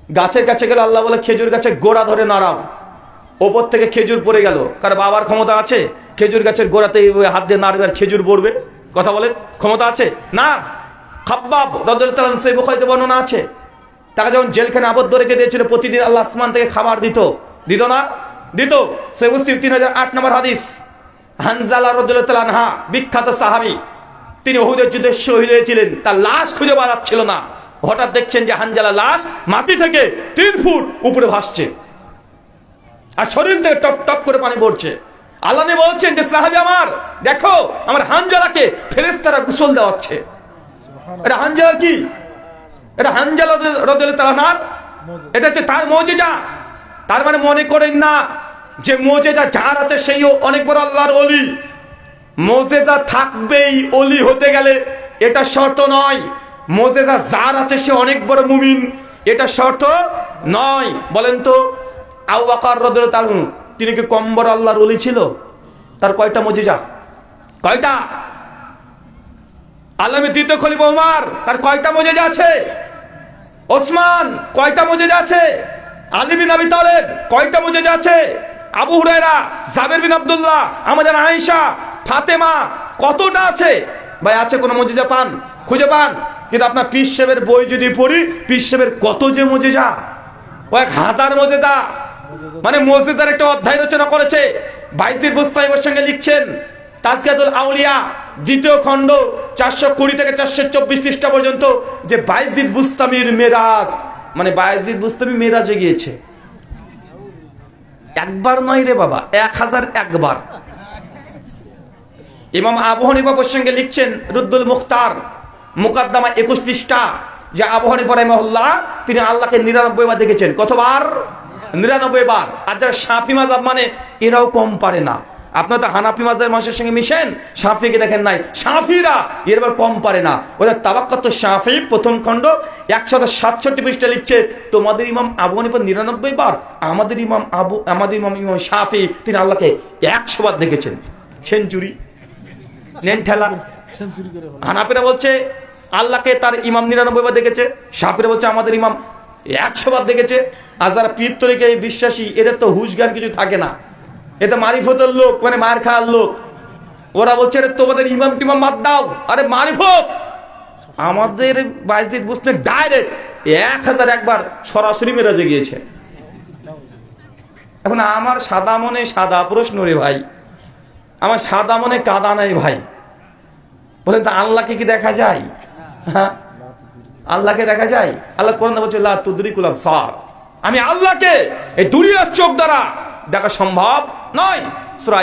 গাছের কাছে গেলে আল্লাহ বলে খেজুর গাছের গোড়া ধরে নাড়াও, ওপর থেকে খেজুর পড়ে গেল। কারণ বাবার ক্ষমতা আছে খেজুর গাছের গোড়াতে হাত দিয়ে নাড়বে আর খেজুর পড়বে? কথা বলেন, ক্ষমতা আছে না? খাব্বাব রাদিয়াল্লাহু তাআলা সেই বুখারীতে বর্ণনা আছে, তাকে যখন জেলখানে আবদ্ধ রেখে দিয়েছিল, প্রতিদিন আল্লাহ আসমান থেকে খাবার দিত, দিত না? দিত। সে মুসলিম 3008 নম্বর হাদিস। হানজালা রাদিয়াল্লাহু তাআলা আনহা, বিখ্যাত সাহাবী, তিনি উহুদের যুদ্ধে শহীদ হয়েছিলেন, তার লাশ খুঁজে পাওয়া যাচ্ছিল না। হঠাৎ দেখছেন যে হানজালা লাশ মাটি থেকে 3 ফুট উপরে ভাসছে, আর শরীর থেকে টপ টপ করে পানি পড়ছে। আল্লাহ বলছেন যে সাহাবী আমার, দেখো আমার হানজালাকে ফেরেশতারা গোসল দেওয়াচ্ছে। এটা হানজালা কি? এটা হানজালা রাদিয়াল্লাহু তাআলা আনহার, এটা হচ্ছে তার মুজিজা। তার মানে মনে করেন না যে মুজিজা যার আছে সেইও অনেক বড় আল্লাহর ওলি। মুজিজা থাকবেই ওলি হতে গেলে, এটা শর্ত নয়। মুজিজা যার আছে সে অনেক বড় মুমিন, এটা শর্ত নয়। বলেন তো, আবু বকর রাদিয়াল্লাহু তাআলা তিনি কি কম বড় আল্লাহর ওলি ছিল? তার কয়টা মুজিজা? কয়টা? আল্লাহর দ্বিতীয় খলিফা ওমর, তার কয়টা মুজিজা আছে? ওসমান কয়টা মুজিজা আছে? আলী বিন আবি তালেব কয়টা মুজিজা আছে? আবু হুরায়রা, জাবের বিন আব্দুল্লাহ, আমাদের আয়েশা, ফাতেমা, কতটা আছে ভাই? আছে কোন মুজিজা পান? খুঁজে পান? কিন্তু আপনার পীর সাহেবের বই যদি পড়ি, পীর সাহেবের কত যে মুজিজা, কয়েক হাজার মুজিজা, মানে মসজিদের একটা অধ্যায় রচনা করেছে। বাইজিদ বুস্তামির সঙ্গে লিখছেন তাজকিয়াতুল আউলিয়া দ্বিতীয় খণ্ড 420 থেকে 424 পৃষ্ঠা পর্যন্ত, যে বাইজিদ বুস্তামির মেরাজ, মানে বাইজিদ বুস্তামি মেরাজে গিয়েছে। একবার নয় রে বাবা, 1001 বার। ইমাম আবু হানিফা প্রসঙ্গে লিখছেন রুদ্দুল মুখতার মুকদ্দমা 21 পৃষ্ঠা, যে আবু হানিফা রাহিমাহুল্লাহ তিনি আল্লাহকে 99 বার দেখেছেন। কতবার? 99 বার। আর যারা শাফি মাযহাব মানে এরাও কম পারে না। আপনার তো হানাফি মাযহাবের মানুষের সঙ্গে মিশেন, শাফিকে দেখেন নাই, শাফিরা এরবার কম পারে না। ওরা তাবাক্কাত শাফি প্রথম খণ্ড 167 পৃষ্ঠা লিখছে, তোমাদের ইমাম আবু হানিফা 99 বার, আমাদের ইমাম শাফি তিনি আল্লাহকে 100 বার দেখেছেন। সেঞ্চুরি নেন ঠেলা। হানাফিরা বলছে আল্লাহকে তার ইমাম 99 বার দেখেছে, শাফিরা বলছে আমাদের ইমাম 100 বার দেখেছে। আর যারা পীর তরিকায় বিশ্বাসী, এদের তো হুশ জ্ঞান কিছু থাকে না, এটা মারিফতের লোক, মানে মার খাওয়ার লোক। ওরা বলছে তোমাদের ইমাম টিমাম বাদ দাও, আরে মারিফত। আমাদের বাইজিদ বুস্তামি ডাইরেক্ট 1001 বার সরাসরি মেরাজে গিয়েছে। এখন আমার সাদা মনে সাদা প্রশ্ন রে ভাই, আমার সাদা মনে কাদা নাই ভাই। বলেন তো আল্লাহকে কি দেখা যায়? হ্যাঁ, আল্লাহকে দেখা যায়? আল্লাহ কোরআন বলছে লা তুদরিকুল আবসার, আমি আল্লাহকে এই দুনিয়ার চোখ দ্বারা দেখা সম্ভব নয়। সূরা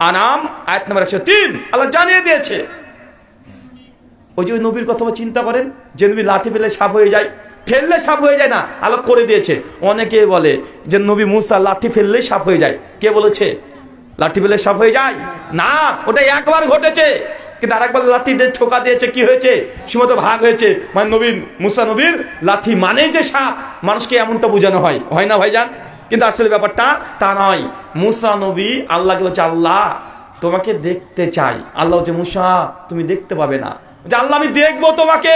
আনাম আয়াত নম্বর 103 আল্লাহ জানিয়ে দিয়েছে। ওই যে নবীর কথা চিন্তা করেন, যে নবী লাঠি ফেলে সাপ হয়ে যায়, ফেললে সাপ হয়ে যায় না, আল্লাহ করে দিয়েছে। অনেকে বলে যে নবী মুসা লাঠি ফেললেই সাপ হয়ে যায়। কে বলেছে লাঠি ফেলে সাপ হয়ে যায়? না, ওটা একবার ঘটেছে, কিন্তু আরেকবার লাঠি ঠোকা দিয়েছে, কি হয়েছে? সীমত ভাগ হয়েছে। মানে নবীর মুসা নবীর লাঠি মানে যে সাপ, মানুষকে এমনটা বোঝানো হয়, হয় না ভাইজান? কিন্তু আসলে ব্যাপারটা তা নয়। মুসা নবী আল্লাহকে বলছে আল্লাহ তোমাকে দেখতে চাই। আল্লাহ বলছে মুসা তুমি দেখতে পাবে না। যে আল্লাহ আমি দেখবো তোমাকে,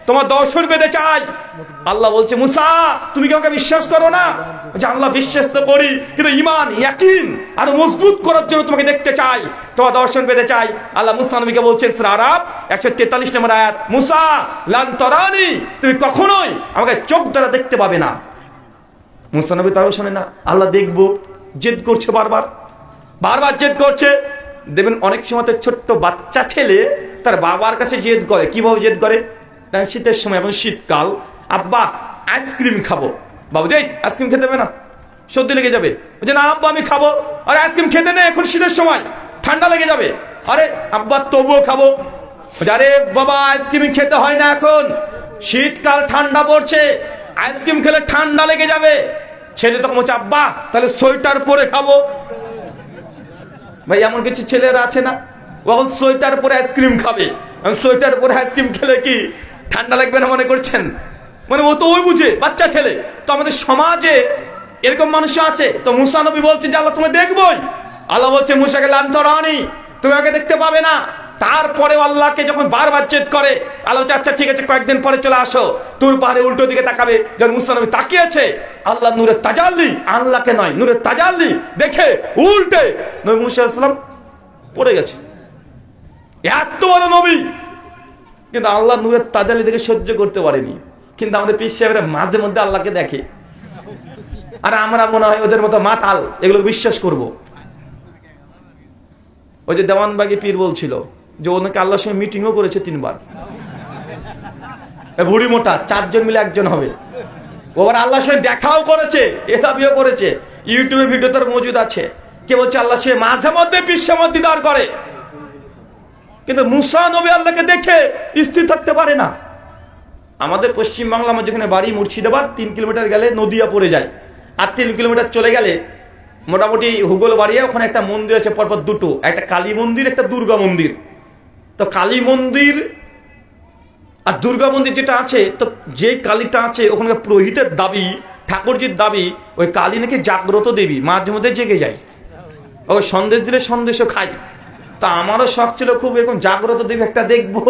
তোমার দর্শন পেতে চাই। আল্লাহ বলছে মুসা তুমি কি আমাকে বিশ্বাস করো না? যে আল্লাহ বিশ্বাস তো করি, কিন্তু ঈমান ইয়াকিন আরো মজবুত করার জন্য তোমাকে দেখতে চাই, তোমার দর্শন পেতে চাই। আল্লাহ মুসা নবীকে বলছেন সূরা আরাফ 143 নম্বর আয়াত, মুসা লান তারানি, তুমি কখনোই আমাকে চোখ দ্বারা দেখতে পাবে না। মুসা নবী তারও শোনে না, আল্লাহ দেখবো, জেদ করছে, বারবার জেদ করছে। দেখবেন অনেক সময় তো ছোট্ট বাচ্চা ছেলে তার বাবার কাছে জেদ করে। কিভাবে জেদ করে? শীতের সময়, এখন শীতকাল, আব্বা আইসক্রিম খাবো। বাবু যাই আইসক্রিম খেতে হবে না, সর্দি লেগে যাবে। বলছে না আব্বা আমি খাবো। আরে আইসক্রিম খেতে নেই, এখন শীতের সময়, ঠান্ডা লেগে যাবে। আরে আব্বা তবুও খাবো। আরে বাবা আইসক্রিম খেতে হয় না, এখন শীতকাল, ঠান্ডা পড়ছে, আইসক্রিম খেলে ঠান্ডা লেগে যাবে। ছেলে তখন বলছে আব্বা তাহলে সোয়েটার পরে খাবো। ভাই এমন কিছু ছেলেরা আছে না, এখন সোয়েটার পরে আইসক্রিম খাবে। সোয়েটার পরে আইসক্রিম খেলে কি ঠান্ডা লাগবে না মনে করছেন? মানে ও তো ওই বুঝে, বাচ্চা ছেলে। তো আমাদের সমাজে এরকম মানুষ আছে। তো মুসা নবী বলছে যে আল্লাহ তুমি দেখবোই। আল্লাহ বলছে মুসাকে লান তারানি, তুমি আমাকে দেখতে পাবে না। তারপরে আল্লাহকে যখন বারবার জেদ করে, আল্লাহ বলছে আচ্ছা ঠিক আছে কয়েকদিন পরে চলে আসো। তুর পাহাড়ে উল্টো দিকে তাকাবে। যখন মুসা নবী তাকিয়েছে, আল্লাহ নূরের তাজাল্লি, আল্লাহকে নয় নূরের তাজাল্লি দেখে উল্টে নবী মুসা আলাইহিস সালাম পড়ে গেছে। এত বড় নবী, কিন্তু আল্লাহ নূরের তাজাল্লি দেখে সহ্য করতে পারেনি। কিন্তু আমাদের পীর সাহেবরা মাঝে মধ্যে আল্লাহকে দেখে, আর আমরা মনে হয় ওদের মতো মাতাল, এগুলো বিশ্বাস করব। ওই যে দেওয়ানবাগি পীর বলছিল যে ওনাকে আল্লাহর সঙ্গে মিটিংও করেছে 3 বার। বুড়ি মোটা 4 জন মিলে একজন হবে। ওবার আল্লাহর সঙ্গে দেখাও করেছে, এতাবিও করেছে। ইউটিউবে ভিডিও তার মজুদ আছে। কে বলছে আল্লাহর সঙ্গে মাঝে মধ্যে পীর সাহেব দিদার করে, কিন্তু মুসা নবী আল্লাহকে দেখে স্থির থাকতে পারে না। আমাদের পশ্চিম বাংলা, আমার যেখানে বাড়ি মুর্শিদাবাদ, 3 কিলোমিটার গেলে নদিয়া পড়ে যায়। আর 3 কিলোমিটার চলে গেলে মোটামুটি হুগল বাড়িয়ে ওখানে একটা মন্দির আছে, পরপর দুটো, একটা কালী মন্দির, একটা দুর্গা মন্দির। তো কালী মন্দির আর দুর্গা মন্দির যেটা আছে, তো যে কালীটা আছে ওখানে পুরোহিতের দাবি, ঠাকুরজির দাবি, ওই কালী নাকি জাগ্রত দেবী, মাঝে মধ্যে জেগে যায়। ওই সন্দেশ দিলে সন্দেশও খাই। তা আমারও শখ ছিল খুব এরকম জাগ্রত দেবী একটা দেখবো।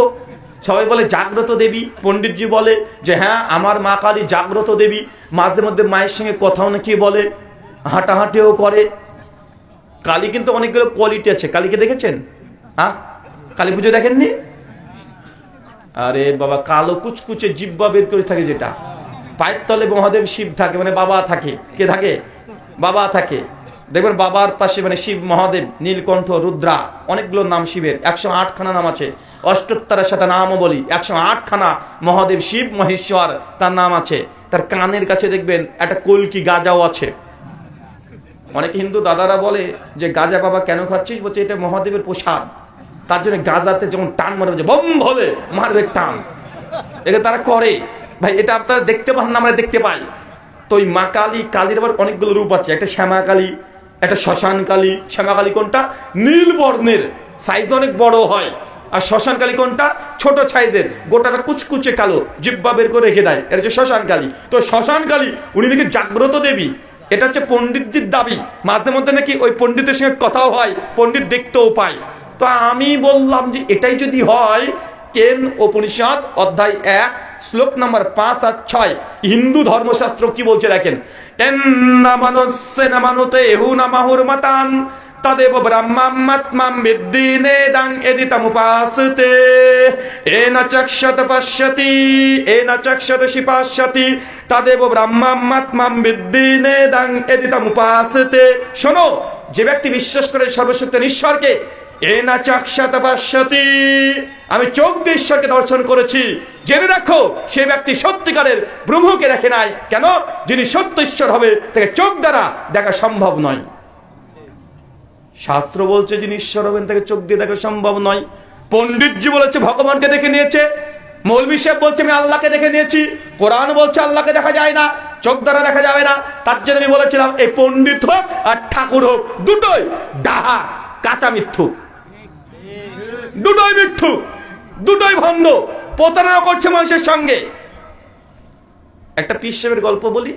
সবাই বলে জাগ্রত দেবী, পণ্ডিতজি বলে যে হ্যাঁ আমার মা কালী জাগ্রত দেবী, মাঝে মধ্যে মায়ের সঙ্গে কথাও নাকি বলে, হাঁটাহাঁটিও করে। কালী কিন্তু অনেকগুলো কোয়ালিটি আছে। কালীকে দেখেছেন? হ্যাঁ, কালী পুজো দেখেননি? আরে বাবা, কালো কুচকুচে জিব্বা বের করে থাকে, যেটা পায়ের তলে মহাদেব শিব থাকে, মানে বাবা থাকে। কে থাকে? বাবা থাকে। দেখবেন বাবার পাশে মানে শিব, মহাদেব, নীলকণ্ঠ, রুদ্রা, অনেকগুলো নাম শিবের, 108 খানা নাম আছে। অষ্টোত্তরের সাথে নামও বলি, 108 খানা মহাদেব শিব মহেশ্বর তার নাম আছে। তার কানের কাছে দেখবেন একটা কলকি গাজাও আছে। অনেক হিন্দু দাদারা বলে যে গাজা বাবা কেন খাচ্ছিস? বলছে এটা মহাদেবের প্রসাদ, তার জন্য গাজাতে যখন টান মারবে, বম বলে মারবে টান, এটা তারা করে। ভাই এটা আপনারা দেখতে পান না, আমরা দেখতে পাই। তো ওই মা কালী, কালীর আবার অনেকগুলো রূপ আছে। একটা শ্যামা কালী, একটা শ্মশান কালী। শ্যামা কালী কোনটা? নীল বর্ণের, সাইজ অনেক বড় হয়। আর শ্মশান কালী কোনটা? ছোট সাইজের, গোটাটা কুচকুচে কালো, জিব্বা বের করে রেখে দেয়, এটা হচ্ছে শ্মশান কালী। তো শ্মশান কালী উনি নাকি জাগ্রত দেবী, এটা হচ্ছে পণ্ডিতজির দাবি। মাঝে মধ্যে নাকি ওই পণ্ডিতের সঙ্গে কথাও হয়, পণ্ডিত দেখতেও পায়। তো আমি বললাম যে এটাই যদি হয়, কেন উপনিষদ অধ্যায় 1 শ্লোক নাম্বার 5 আর 6 হিন্দু ধর্মশাস্ত্র কি বলছে দেখেন। তদেব ব্রহ্মাত্মাম বিদ্ধি নেদাং এদিতমুপাসতে এন চক্ষত পশ্যতি এন চক্ষত শিপাস্যতি তদেব ব্রহ্মাত্মাম বিদ্ধি নেদাং এদিতমুপাসতে। শোনো, যে ব্যক্তি বিশ্বাস করে সর্বশক্ত ঈশ্বরকে, এনা চক্ষত পশ্যতি, আমি চোখ দিয়ে ঈশ্বরকে দর্শন করেছি, জেনে রাখো সে ব্যক্তি সত্যিকারের ব্রহ্মকে দেখে নাই। কেন? যিনি সত্য ঈশ্বর হবে তাকে চোখ দ্বারা দেখা সম্ভব নয়। শাস্ত্র বলছে যিনি ঈশ্বর হবেন তাকে চোখ দিয়ে দেখা সম্ভব নয়। পণ্ডিতজি বলেছে ভগবানকে দেখে নিয়েছে, মৌলভী সাহেব বলছে আমি আল্লাহকে দেখে নিয়েছি, কোরআন বলছে আল্লাহকে দেখা যায় না, চোখ দ্বারা দেখা যাবে না। তার জন্য আমি বলেছিলাম এই পণ্ডিত হোক আর ঠাকুর হোক, দুটোই ডাহা, কাঁচা মিথ্যুক, দুটোই মিথ্যুক, দুটোই ভণ্ড, প্রতারণা করছে মানুষের সঙ্গে। একটা পীর সাহেবের গল্প বলি।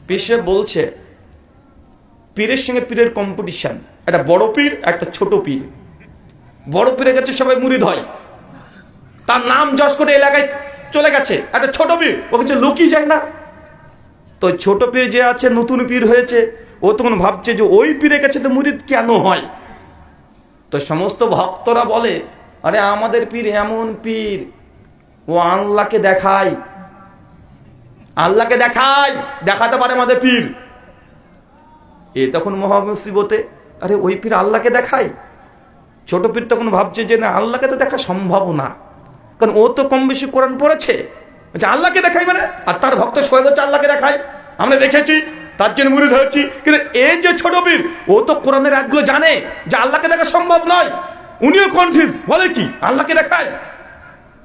পীর সাহেব বলছে পীরের সঙ্গে পীরের কম্পিটিশন, একটা বড় পীর একটা ছোট পীর। বড় পীরের কাছে সবাই মুরিদ হয়, তার নাম যশ করে এলাকায় চলে গেছে। একটা ছোট পীর, ও কিছু লুকিয়ে যায় না। তো ছোট পীর যে আছে, নতুন পীর হয়েছে, ও তখন ভাবছে যে ওই পীরের কাছে তো মুরিদ কেন হয়। তো সমস্ত ভক্তরা বলে আরে আমাদের পীর এমন পীর, ও আল্লাহকে দেখায়, আল্লাহকে দেখায়, দেখাতে পারে আমাদের পীর। এ তখন মহামুসিবতে, আরে ওই পীর আল্লাহকে দেখায়। ছোট পীর তখন ভাবছে যে না, আল্লাহকে তো দেখা সম্ভব না, কারণ ও তো কম বেশি কোরআন পড়েছে, আল্লাহকে দেখাই মানে। আর তার ভক্ত সবাই বলছে আল্লাহকে দেখাই, আমরা দেখেছি, তার জন্য মুরিদ হয়েছি। কিন্তু এই যে ছোট পীর, ও তো কোরআনের আয়াতগুলো জানে যে আল্লাহকে দেখা সম্ভব নয়, উনিও কনফিউজ, বলে কি আল্লাহকে দেখায়।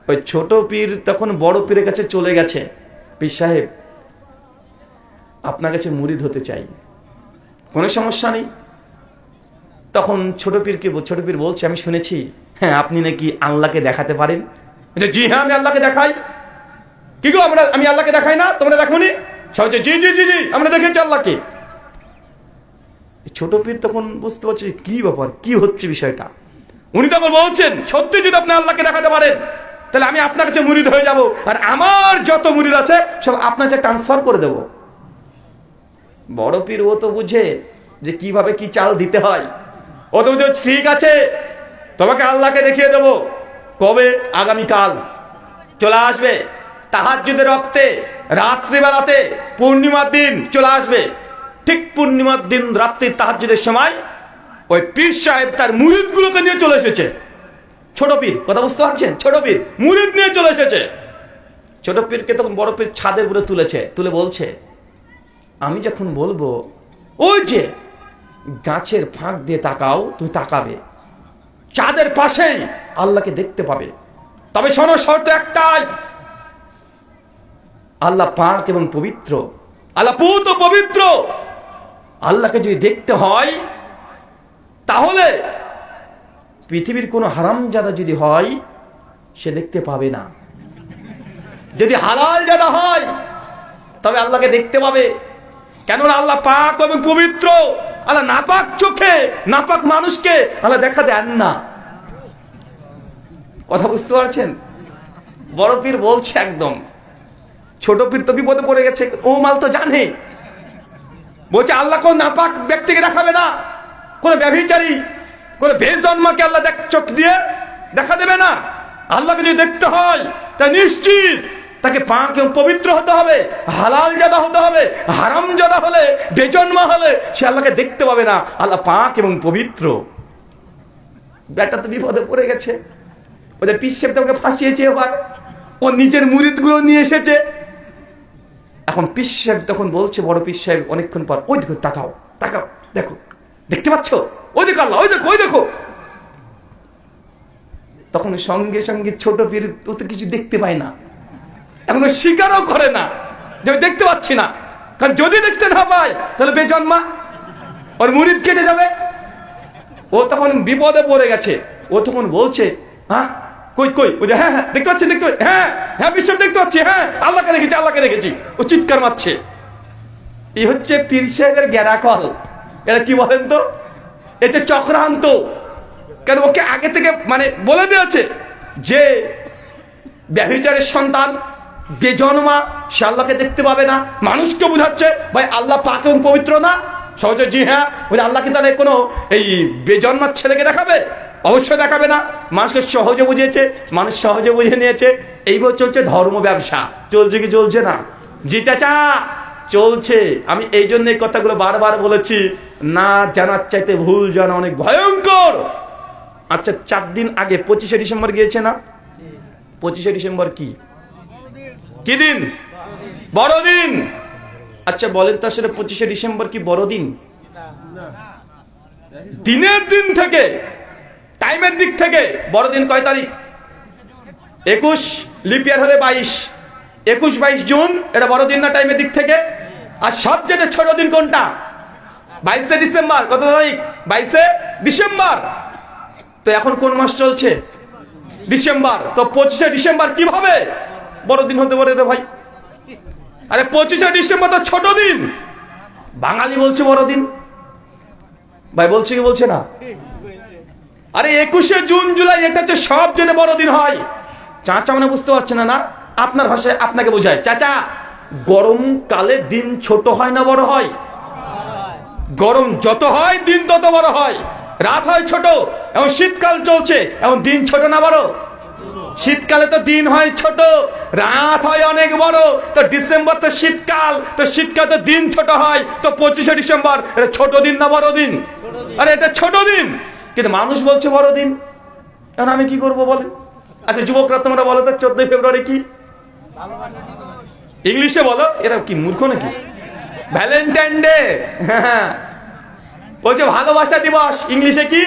ওই ছোট পীর তখন বড় পীরের কাছে চলে গেছে, পীর সাহেব আপনার কাছে মুরিদ হতে চাই, কোনো সমস্যা নেই। তখন ছোট পীর বলছে আমি শুনেছি হ্যাঁ আপনি নাকি আল্লাহকে দেখাতে পারেন। জি হ্যাঁ আমি আল্লাহকে দেখাই। কি গো আমি আল্লাহকে দেখাই না, তোমরা দেখোনি? সবাই জি জি জি জি আমরা দেখেছি আল্লাহকে। ছোট পীর তখন বুঝতে পারছে কি ব্যাপার, কি হচ্ছে বিষয়টা। উনি তখন বলছেন সত্যি যদি আপনি আল্লাহকে দেখাতে পারেন তাহলে আমি আপনার কাছে মুরিদ হয়ে যাব, আর আমার যত মুরিদ আছে সব আপনার কাছে ট্রান্সফার করে দেব। বড় পীর ও তো বুঝে যে কিভাবে কি চাল দিতে হয়, ও তো বুঝে ঠিক আছে তোমাকে আল্লাহকে দেখিয়ে দেবো। কবে? আগামীকাল চলে আসবে, তাহাজ্জুদের রক্তে রাত্রিবেলাতে পূর্ণিমার দিন চলে আসবে। ঠিক পূর্ণিমার দিন রাত্রি তাহাজ্জুদের সময় ওই পীর সাহেব তার মুরিদগুলোকে নিয়ে চলে এসেছে। ছোট পীর, কথা বুঝতে পারছেন? ছোট পীর মুরিদ নিয়ে চলে এসেছে। ছোট পীরকে তখন বড় পীর ছাদের উপরে তুলেছে, তুলে বলছে আমি যখন বলবো ওই যে গাছের ফাঁক দিয়ে তাকাও, তুমি তাকাবে, চাঁদের পাশেই আল্লাহকে দেখতে পাবে। তবে শোনো, শর্ত একটাই, আল্লাহ পাক এবং পবিত্র, আল্লাহ পুত ও পবিত্র। আল্লাহকে যদি দেখতে হয় তাহলে পৃথিবীর কোনো হারামজাদা যদি হয় সে দেখতে পাবে না। যদি হালাল জাদা হয় তবে আল্লাহকে দেখতে পাবে। কেননা আল্লাহ পাক এবং পবিত্র। আল্লাহ নাপাক চোখে নাপাক মানুষকে আল্লাহ দেখা দেন না। কথা বুঝতে পারছেন? বড় পীর বলছে একদম, ছোট পীর তো বিপদে পড়ে গেছে, ও মাল তো জানে। বলছে আল্লাহ কোন নাপাক ব্যক্তিকে দেখাবে না, কোন ব্যভিচারী, কোন বেজন্মাকে আল্লাহ চোখ দিয়ে দেখা দেবে না। আল্লাহকে যদি দেখতে হয় তা নিশ্চিত তাকে পাক এবং পবিত্র হতে হবে, হালাল জাদা হতে হবে। হারাম জাদা হলে, বেজন্মা হলে সে আল্লাহকে দেখতে পাবে না। আল্লাহ পাক এবং পবিত্র। ব্যাটা তো বিপদে পড়ে গেছে, ওদের পীর সাহেব ওকে ফাঁসিয়েছে। এবার ও নিজের মুরিদগুলো নিয়ে এসেছে। এখন পীর সাহেব তখন বলছে, বড় পীর সাহেব অনেকক্ষণ পর, ওই দেখো, তাকাও তাকাও, দেখো, দেখতে পাচ্ছ? ওই দেখো আল্লাহ, ওই দেখো, ওই দেখো। তখন সঙ্গে সঙ্গে ছোট পীর ও তো কিছু দেখতে পায় না, এখন স্বীকারও করে না যে আমি দেখতে পাচ্ছি না। কারণ যদি দেখতে না পায় তাহলে বেজন্মা, ওর মুরিদ কেটে যাবে। ও তখন বিপদে পড়ে গেছে। ও তখন বলছে, হ্যাঁ কই কই, ও যে হ্যাঁ হ্যাঁ দেখতে পাচ্ছি, দেখতে, হ্যাঁ হ্যাঁ বিশ্ব দেখতে পাচ্ছি, হ্যাঁ আল্লাহকে দেখেছি, আল্লাহকে দেখেছি। ও চিৎকার মারছে। এই হচ্ছে পীর সাহেবের গ্যারাকল। এটা কি বলেন তো? এটা চক্রান্ত। কেন ওকে আগে থেকে মানে বলে দিয়েছে যে ব্যভিচারের সন্তান, বেজন্মা, সে আল্লাহকে দেখতে পাবে না। মানুষকে বুঝাচ্ছে ভাই আল্লাহ পাক এবং পবিত্র না। সহজে জি হ্যাঁ, বলে আল্লাহ কি তাহলে কোনো এই বেজন্মার ছেলেকে দেখাবে? অবশ্যই দেখাবে না। মানুষকে সহজে বুঝিয়েছে, মানুষ সহজে বুঝে নিয়েছে। এইভাবে চলছে ধর্ম ব্যবসা। চলছে কি চলছে না? জি চাচা চলছে। আমি এই জন্য এই কথাগুলো বারবার বলেছি, না জানার চাইতে ভুল জানা অনেক ভয়ঙ্কর। আচ্ছা 4 দিন আগে 25শে ডিসেম্বর গিয়েছে না? 25শে ডিসেম্বর কি কি দিন? বড়দিন। আচ্ছা বলেন তো আসলে 25শে ডিসেম্বর কি বড়দিন? দিনের দিন থেকে, টাইমের দিক থেকে বড়দিন কয় তারিখ? 21, লিপিয়ার হলে 22, 21-22 জুন, এটা বড়দিন না টাইমের দিক থেকে? আর সবচেয়ে ছোট দিন কোনটা? 22শে ডিসেম্বর। কত তারিখ? 22শে ডিসেম্বর। তো এখন কোন মাস চলছে? ডিসেম্বর। তো 25শে ডিসেম্বর কিভাবে বড়দিন হতে পারে রে ভাই? আরে 25শে ডিসেম্বর তো ছোট দিন, বাঙালি বলছে বড়দিন। ভাই বলছে কি বলছে না? আরে 21শে জুন জুলাই এটা তো সবচেয়ে বড়দিন হয়। চাচা মানে বুঝতে পারছে না? না আপনার ভাষায় আপনাকে বোঝায়। চাচা গরমকালে দিন ছোট হয় না বড় হয়? গরম যত হয় দিন তত বড় হয়, রাত হয় ছোট। এবং শীতকাল চলছে, এবং দিন ছোট না বড়? শীতকালে তো দিন হয় ছোট, রাত হয় অনেক বড়। তো ডিসেম্বর তো শীতকাল, তো শীতকালে তো দিন ছোট হয়। তো 25শে ডিসেম্বর এটা ছোট দিন না বড় দিন? আরে এটা ছোট দিন, কিন্তু মানুষ বলছে বড় দিন। এখন আমি কি করবো বলে? আচ্ছা যুবকরা তোমরা বলো তো 14 ফেব্রুয়ারি কি? ইংলিশে বলো, এরা কি মূর্খ নাকি? Valentine day. হ্যাঁ বলছে ভালোবাসা দিবস, ইংলিশে কি?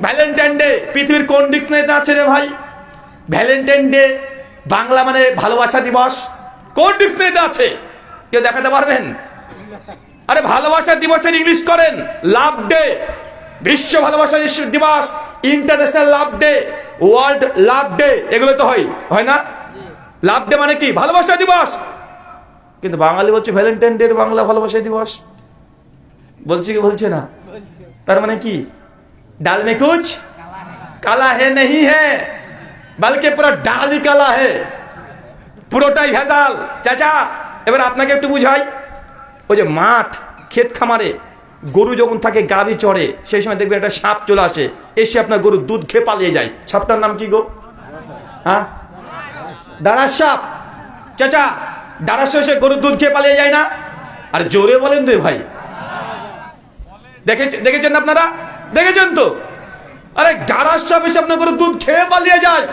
Valentine day. পৃথিবীর কোন ডিকশনারিতে আছে রে ভাই ভ্যালেন্টাইন ডে বাংলা মানে ভালোবাসা দিবস? কোন ডিকশনারিতে আছে? কেউ দেখাতে পারবেন? আরে ভালোবাসা দিবসের ইংলিশ করেন লাভ ডে। বিশ্ব ভালোবাসা দিবস, ইন্টারন্যাশনাল লাভ ডে, ওয়ার্ল্ড লাভ ডে, এগুলো তো হয় না? লাভ ডে মানে কি? ভালোবাসা দিবস। কিন্তু বাঙালি বলছে ভ্যালেন্টাইন ডে বাংলা ভালোবাসা দিবস। বলছে কি বলছে না? তার মানে কি? ডাল মে কুছ কালা হে नहीं है বলকে পুরো ডালই কালা হে, পুরোটাই ভেজাল। চাচা এবার আপনাকে একটু বুঝাই। ওই যে মাঠ, ক্ষেত খামারে গরু যখন থাকে, গাভী চড়ে, সেই সময় দেখবেন একটা সাপ চলে আসে, এসে আপনার গরুর দুধ খেয়ে পালিয়ে যায়। সাপটার নাম কি গো? হ্যাঁ দাঁড়ার সাপ। চাচা দাঁড়ার সাপ এসে গরুর দুধ খেয়ে পালিয়ে যায় না? আর জোরে বলেন রে ভাই, দেখেছেন আপনারা? দেখেছেন তো? আরে গাড়ার সাপ এসে আপনার গরুর দুধ খেয়ে পালিয়ে যায়।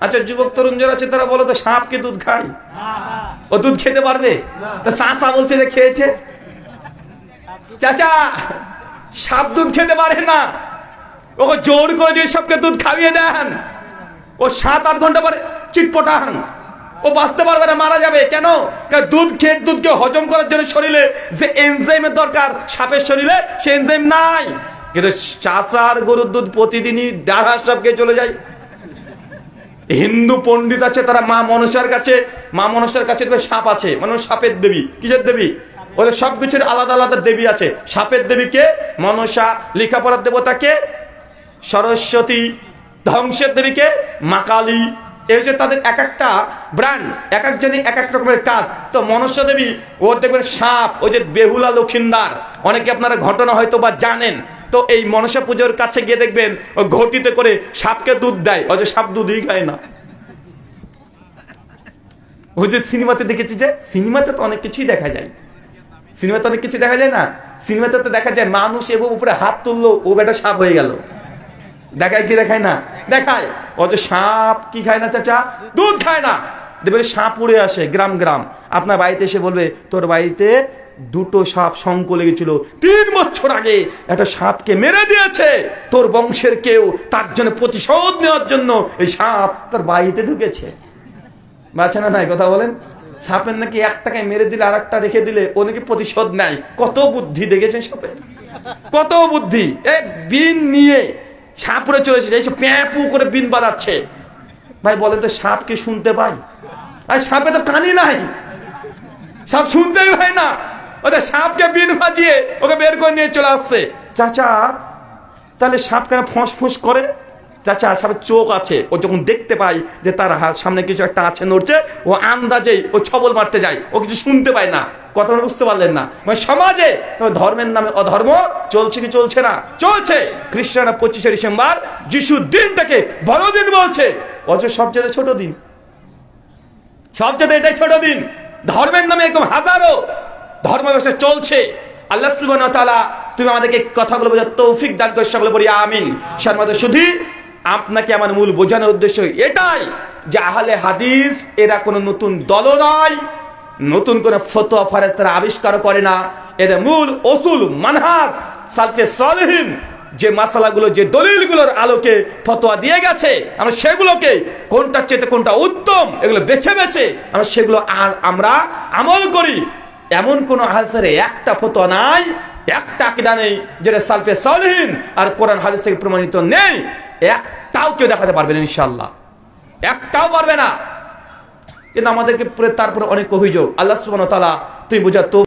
আচ্ছা যুবক তরুণ যারা আছে তারা বলো তো, সাপকে দুধ খায়? ও দুধ খেতে পারবে? তা সা বলছে যে খেয়েছে। চাচা সাপ দুধ খেতে পারে না, ওকে জোর করে যে সবকে দুধ খাইয়ে দেন, ও 7-8 ঘন্টা পরে চিটপটান, ও বাঁচতে পারবে না, মারা যাবে। কেন? কারণ দুধকে হজম করার জন্য শরীরে যে এনজাইমের দরকার সাপের শরীরে, সে এনজাইম নাই। কিন্তু চাচার গরুর দুধ প্রতিদিনই 1.5 সাপ খেয়ে চলে যায়। হিন্দু পণ্ডিত আছে, তারা মা মনসার কাছে সাপ আছে, মানে সাপের দেবী। কিসের দেবী? ওদের সবকিছুর আলাদা আলাদা দেবী আছে। সাপের দেবীকে মনসা, লেখাপড়ার দেবতাকে সরস্বতী, ধ্বংসের দেবীকে মা কালী। এই হচ্ছে তাদের এক একটা ব্র্যান্ড, এক একজনই এক এক রকমের কাজ। তো মনসা দেবী, ওর দেখবেন সাপ, ওই যে বেহুলা লক্ষিন্দার, অনেকে আপনারা ঘটনা হয়তো বা জানেন। তো এই মনসা পুজোর কাছে গিয়ে দেখবেন ও ঘটিতে করে সাপকে দুধ দেয়, ওই যে সাপ দুধই খায় না। ওই যে সিনেমাতে দেখেছি, যে সিনেমাতে তো অনেক কিছুই দেখা যায়, সিনেমাতে অনেক কিছু দেখা যায় না, সিনেমাতে তো দেখা যায় মানুষ এবং উপরে হাত তুললো ও বেটা সাপ হয়ে গেল। দেখায় কি দেখায় না? দেখায়। ও যে সাপ কি খায় না চাচা? দুধ খায় না। দেখবেন সাপ উড়ে আসে গ্রাম গ্রাম, আপনার বাড়িতে এসে বলবে তোর বাড়িতে দুটো সাপ শঙ্খ লেগেছিল, 3 বছর আগে একটা সাপকে মেরে দিয়েছে তোর বংশের কেউ, তার জন্য প্রতিশোধ নেওয়ার জন্য এই সাপ তোর বাড়িতে ঢুকেছে। বাঁচে না নাই কথা বলেন? সাপের নাকি 1 টাকায় মেরে দিলে আর একটা রেখে দিলে ও নাকি প্রতিশোধ নেয়। কত বুদ্ধি দেখেছেন সাপের, কত বুদ্ধি। এক বিন নিয়ে সাপুরে চলে এসেছে, এইসব প্যাঁপু করে বিন বাজাচ্ছে। ভাই বলেন তো সাপ কি শুনতে পাই? আর সাপে তো কানই নাই, সাপ শুনতেই পায় না। ওদের সাপকে বিন বাজিয়ে ওকে বের করে নিয়ে চলে আসছে। চাচা তাহলে সাপ কেন ফোঁস ফোঁস করে? চাচা সাপের চোখ আছে, ও যখন দেখতে পায় যে তার সামনে কিছু একটা আছে নড়ছে, ও আন্দাজে ও ছবল মারতে যায়, ও কিছু শুনতে পায় না। কথা বুঝতে পারলেন না? মানে সমাজে তোমার ধর্মের নামে অধর্ম চলছে কি চলছে না? চলছে। খ্রিস্টানরা 25শে ডিসেম্বর যিশুর দিনটাকে বড়দিন বলছে, অথচ সবচেয়ে ছোট দিন, সবচেয়ে এটাই ছোট দিন। ধর্মের নামে একদম হাজারো ধর্ম ব্যবসা চলছে। আল্লাহ সুবহানাহু ওয়া তাআলা তুমি আমাদেরকে কথাগুলো বোঝার তৌফিক দান করে, সকলে বলি আমিন। সম্মানিত শুধু আপনাকে আমার মূল বোঝানোর উদ্দেশ্য এটাই যে আহলে হাদিস এরা কোনো নতুন দল নয়, নতুন করে ফতোয়া ফারাজ তারা আবিষ্কার করে না। এদের মূল উসুল মানহাজ সালফে সালেহিন যে মাসালাগুলো, যে দলিলগুলোর আলোকে ফতোয়া দিয়ে গেছে, আমরা সেগুলোকে কোনটার চেয়ে কোনটা উত্তম এগুলো বেছে বেছে আমরা সেগুলো আমরা আমল করি। এমন কোন হাদিসের একটা ফতোয়া নাই, একটা আকীদা নেই যেটা সালফে সালেহিন আর কোরআন হাদিস থেকে প্রমাণিত নেই। একটাও কেউ দেখাতে পারবে না ইনশাআল্লাহ, একটাও পারবে না। কিন্তু আমাদেরকে তারপরে অনেক অভিযোগ। আল্লাহ সুবহানাহু ওয়া তাআলা তুই বোঝা তো